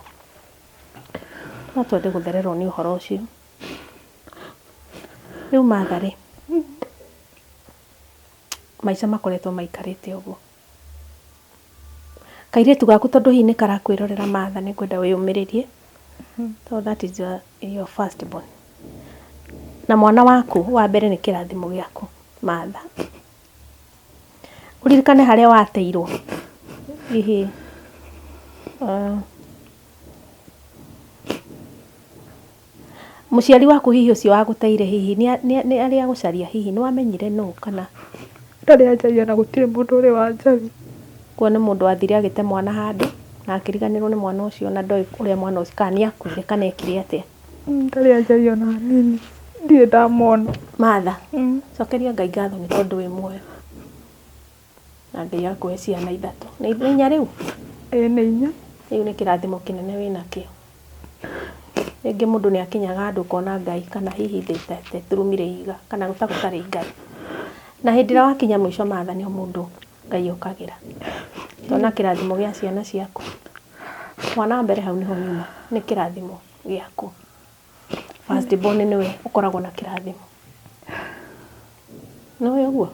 No twende gũthererwo nĩ ũhoro ũcio. Rĩu Martha rĩ, maica makoretwo maikarĩte ũguo. Kairĩtu gaku tondũ hihi nĩ karakwĩrorera Martha, nĩ ngwenda wĩyũmĩrĩrie, tondũ that is your first born. Na mwana waku wa mbere nĩ kĩrathimo gĩaku Martha. Ũririkane harĩa wateirwo hihi mũciari waku hihi ũcio wagũteire hihi nĩ arĩa gũcaria hihi nĩ wamenyire nũ kana ndarĩ anjaria na gũtirĩ mũndũ ũrĩ wanjaria. Kuo nĩ mũndũ wathire agĩte mwana handũ na akĩriganĩrwo nĩ mwana ũcio na ndoĩ ũrĩa mwana ũcio kana nĩ akuire kana ekire atĩa. Ndarĩ anjaria ona hanini, ndirĩ ndamona. Martha, cokeria Ngai ngatho nĩ tondũ wĩ muoyo na Ngai akũhe ciana 3. Nĩ inya rĩu? Nĩ 4. Rĩu nĩ kĩrathimo kĩnene wĩnakĩo. Rĩngĩ mũndũ nĩ akinyaga handũ ũkona Ngai kana hihi thĩ turumire ihiga kana gũtarĩ Ngai. Na hĩndĩ ĩrĩa wakinya mũico Martha nĩo mũndũ Ngai okagĩra. Tona kĩrathimo gĩa ciana ciaku. Mwana wa mbere hau nĩho nyuma, nĩ kĩrathimo gĩaku. First born nĩwe ũkoragwo na kĩrathimo. Nĩwe ũguo.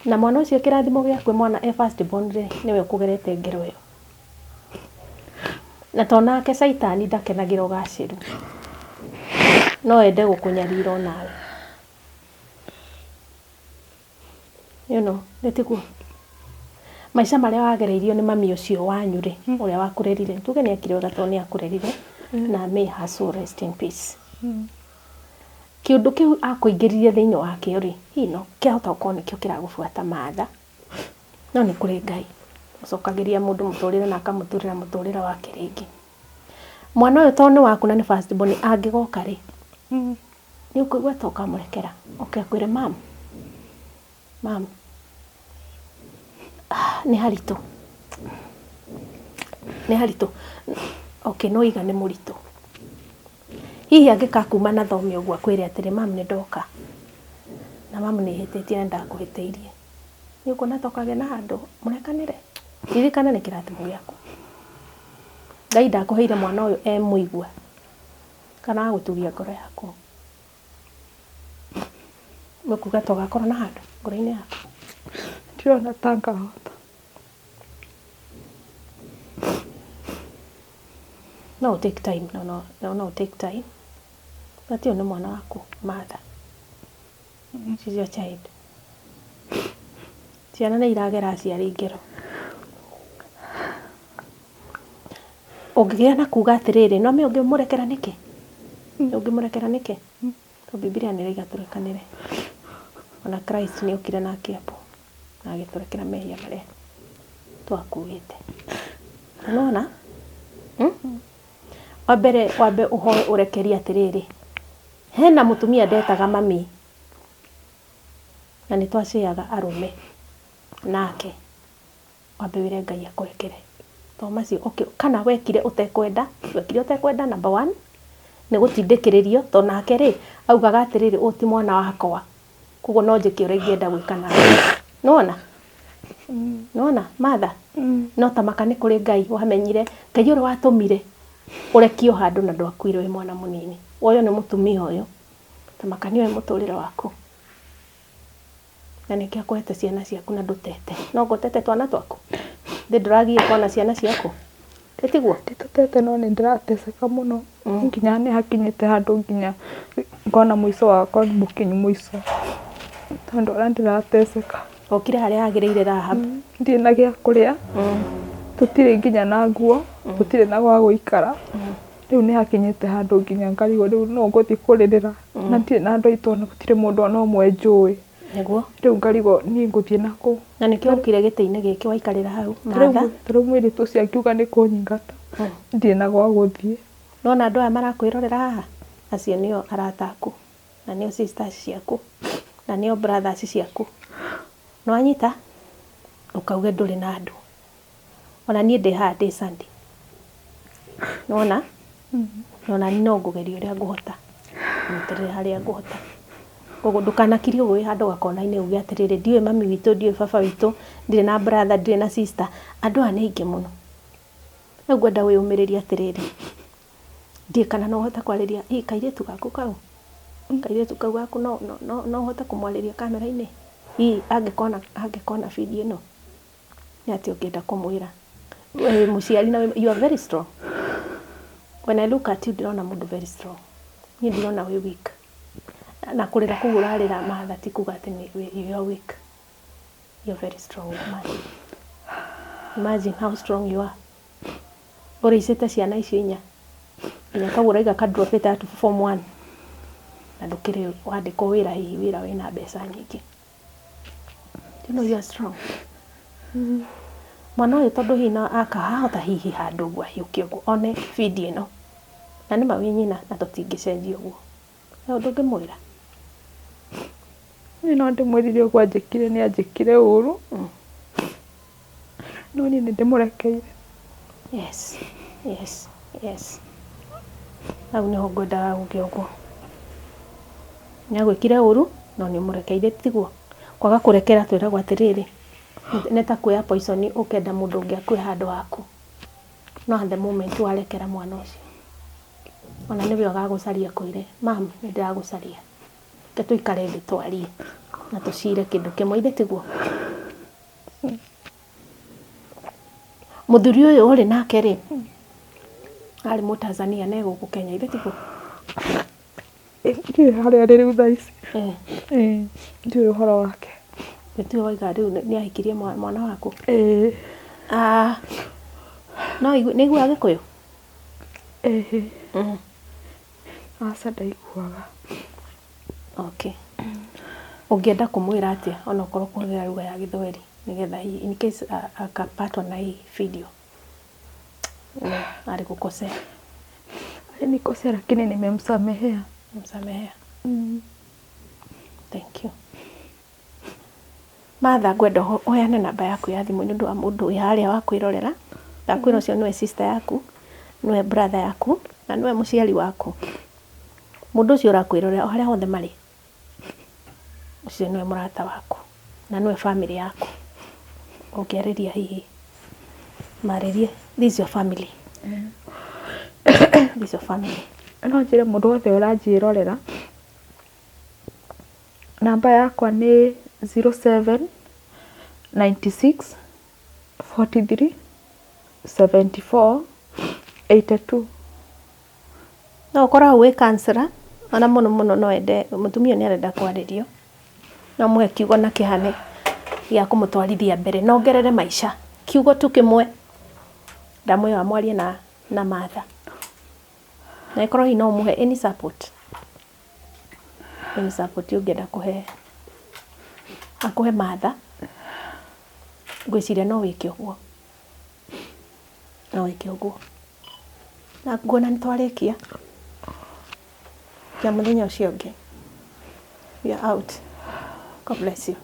Na mwana ũcio kĩrathimo gĩaku mwana first born nĩwe ũkũgerete ngero ĩyo. Na tonake Saitani ndakenagĩra ũgacĩru. No ende gũkũnyarira onawe. Nĩtiguo. Maica marĩa wagereirio nĩ mami ũcio wanyu rĩ, ũrĩa wakũrerire. Tuge nĩ ekire wega tondũ nĩ akũrerire na may her soul rest in peace. Kĩũndũ kĩu akũingĩririe thĩinĩ wakĩo rĩ, hihi no kĩahota gũkorwo nĩkĩo kĩragũbuata Martha. No nĩ kũrĩ Ngai ũcokagĩria mũndũ mũtũrĩre na akamũtũrĩra mũtũrĩre wake rĩngĩ. Mwana ũyũ tondũ nĩ waku na nĩ first born angĩgoka rĩ, nĩ ũkũigua ta ũkamũrekera akwĩre mam nĩ haritũ no iga nĩ mũritũ. Hihi angĩkakuma na thome ũguo akwĩre atĩrĩ mam nĩ ndoka na mam nĩ hĩtĩtie na ndakũhĩtĩirie, nĩ ũkuona tokage na handũ mũrekanĩre. Ririkana nĩ kĩrathimo gĩaku. Ngai ndakũheire mwana ũyũ mũigua kana agũtugia ngoro yaku. Mũkuga togakorwo na handũ ngoro-inĩ yaku. Ndirona ta ngahota. No take time, no take time. But ũyũ nĩ mwana waku Martha. She's your child. Ciana nĩ iragera aciari ngero. Ũngĩgĩa na kuga atĩrĩrĩ, no me ũngĩmũrekera nĩkĩ? Ũngĩmũrekera nĩkĩ? To Biblia nĩ raiga tũrekanĩre. Ona Christ nĩ okire na akĩapo na agĩtũrekera mehia marĩa twakuĩte. Unaona? Wambere ũhoe ũrekeria atĩrĩrĩ. Hena mũtumia ndetaga mami. Na nĩ twaciaga arũme nake. Wambe wĩre Ngai akũrekere. Macio kana wekire ũtekwenda number 1 nĩ gũtindĩkĩrĩrio to nake rĩ augaga atĩrĩrĩ ũyũ ti mwana wakwa, koguo no njĩke ũrĩa ingĩenda gwĩka nawe. Nona Martha, no tamaka nĩ kũrĩ Ngai wamenyire, Ngai ũrĩa watũmire ũrekio handũ na ndwakuire wĩ mwana mũnini. Ũyũ nĩ mũtumia ũyũ, tamaka nĩwe mũtũrĩre waku. Na nĩkĩo akũhete ciana ciaku na ndũtete. No ngũtete twana twaku. Ndĩragiye kuona ciana ciaku. Tiguo? Nditete no nĩ ndĩrateceka mũno. Nginya nĩ hakinyĩte handũ nginya ngona mũico wakwa nĩ mũkinyu mũico. Tondũ ũrĩa ndĩrateceka. Okire harĩa hagĩrĩire Rahab. Ndirĩ na gĩa kũrĩa. tutire nginya na nguo tutire na gwa guikara riu ni hakinyite handu nginya ngarigo riu no nguthi kuririra na ndirĩ na andũ aitũ ona gũtirĩ mũndũ ona ũmwe njũĩ niguo riu ngarigo niĩ ngũthiĩ nakũ na nĩkĩo ũkire gĩtĩ-inĩ gĩkĩ waikarĩra hau Martha rĩu mũirĩtu ũcio akiuga nĩ kũnyingata ndirĩ na gwa gũthiĩ nona andũ aya marakwĩrorera haha acio nĩo arata aku na nĩo sisters ciaku na nĩo brothers ciaku nĩwanyita ũkauge ndũrĩ na andũ ona niĩ ndĩ haha ndĩ Sunday nona nona niĩ no ngũgeria ũrĩa ngũhota nĩterere harĩa ngũhota koguo ndũkanakirie ũgũĩ handũ gakona-inĩ uge atĩrĩrĩ ndiũĩ mami witũ ndiũĩ baba witũ ndirĩ na brother ndirĩ na sister andũ aya nĩ aingĩ mũno rĩu ngwenda wĩyũmĩrĩrie atĩrĩrĩ ndiĩ kana no ũhota kwarĩria kairĩtu gaku kau kairĩtu kau gaku no ũhote kũmwarĩria kamera-inĩ angĩkona video ĩno nĩ atĩ ũngĩenda kũmwĩra mũciari na you are very strong when I look at you ndĩrona mũndũ very strong niĩ ndĩrona wĩ weak na kũrĩra kũu ũrarĩra Martha ti kuga atĩ you are weak you are very strong woman imagine how strong you are ũrĩicĩte ciana icio 4 nginya kau ũraiga ka drop it at form 1 na ndũkĩrĩ wandĩkwo wĩra hihi wĩra wĩna mbeca nyingĩ you know you are strong mwana ũyũ tondũ hina akahota hihi handũ ũguo ahiũkie ũguo one video ĩno na nĩ mawĩ nyina na tũtingĩcenjia ũguo na ndũngĩmwĩra niĩ no ndĩmwĩrire ũguo anjĩkire nĩ anjĩkire ũru no niĩ nĩ ndĩmũrekeire yes hau nĩho ngwendaga gũke ũguo nĩagwĩkire ũru no nĩ mũrekeire tiguo kwaga kũrekera twĩragwo atĩrĩrĩ nĩ ta kuoya poison ũkenda mũndũ ũngĩ akue handũ haku no at the moment warekera mwana ũcio ona nĩwe ũgagũcaria kwĩre mami nĩ ndĩragũcaria ke tũikare thĩ twarie na tũcire kĩndũ kĩmwe ithe tiguo mũthuri ũyũ ũrĩ nake rĩ arĩ Mũtanzania na gũkũ Kenya ithe tiguo ndiũĩ harĩa arĩ rĩu thaa ici ndiũĩ ũhoro wake gĩtuĩ waiga rĩu nĩ ahikirie mwana waku no nĩ iguaga Gĩkũyũ aca ndaiguaga okay ũngĩenda kũmwĩra atĩa ona ũkorwo kũhũthĩra lugha ya Gĩthweri nĩgetha in case akapatwa na hii video alikukosea alikosea lakini nimemsamehea thank you Martha ngwenda ũheane namba yaku ya thimũ nĩ ũndũ wa mũndũ wĩ harĩa wa kwĩrorera ndakwĩra ũcio nĩwe sister yaku nĩwe brother yaku na nĩwe mũciari waku mũndũ ũcio ũrakwĩrorera harĩa hothe marĩ ũcio nĩwe mũrata waku na nĩwe family yaku ũngĩarĩria hihi marĩrie this is your family this is your family no njĩre mũndũ wothe ũranjĩrorera namba yakwa nĩ 07 96 43 74 82 no ũkorwo wĩ kansera ona mũno no ende mũtumia nĩ arenda kwarĩrio no mũhe kiugo na kĩhane gĩa kũmũtwarithia mbere no ngerere maica kiugo tu kĩmwe ndamwĩra amwarie na Martha na ikorwo hino mũhe any support ũngĩenda akũhe Martha ngwĩciria no wĩke ũguo na nguona nĩ twarĩkia kia mũthenya ũcio ũngĩ we are out God bless you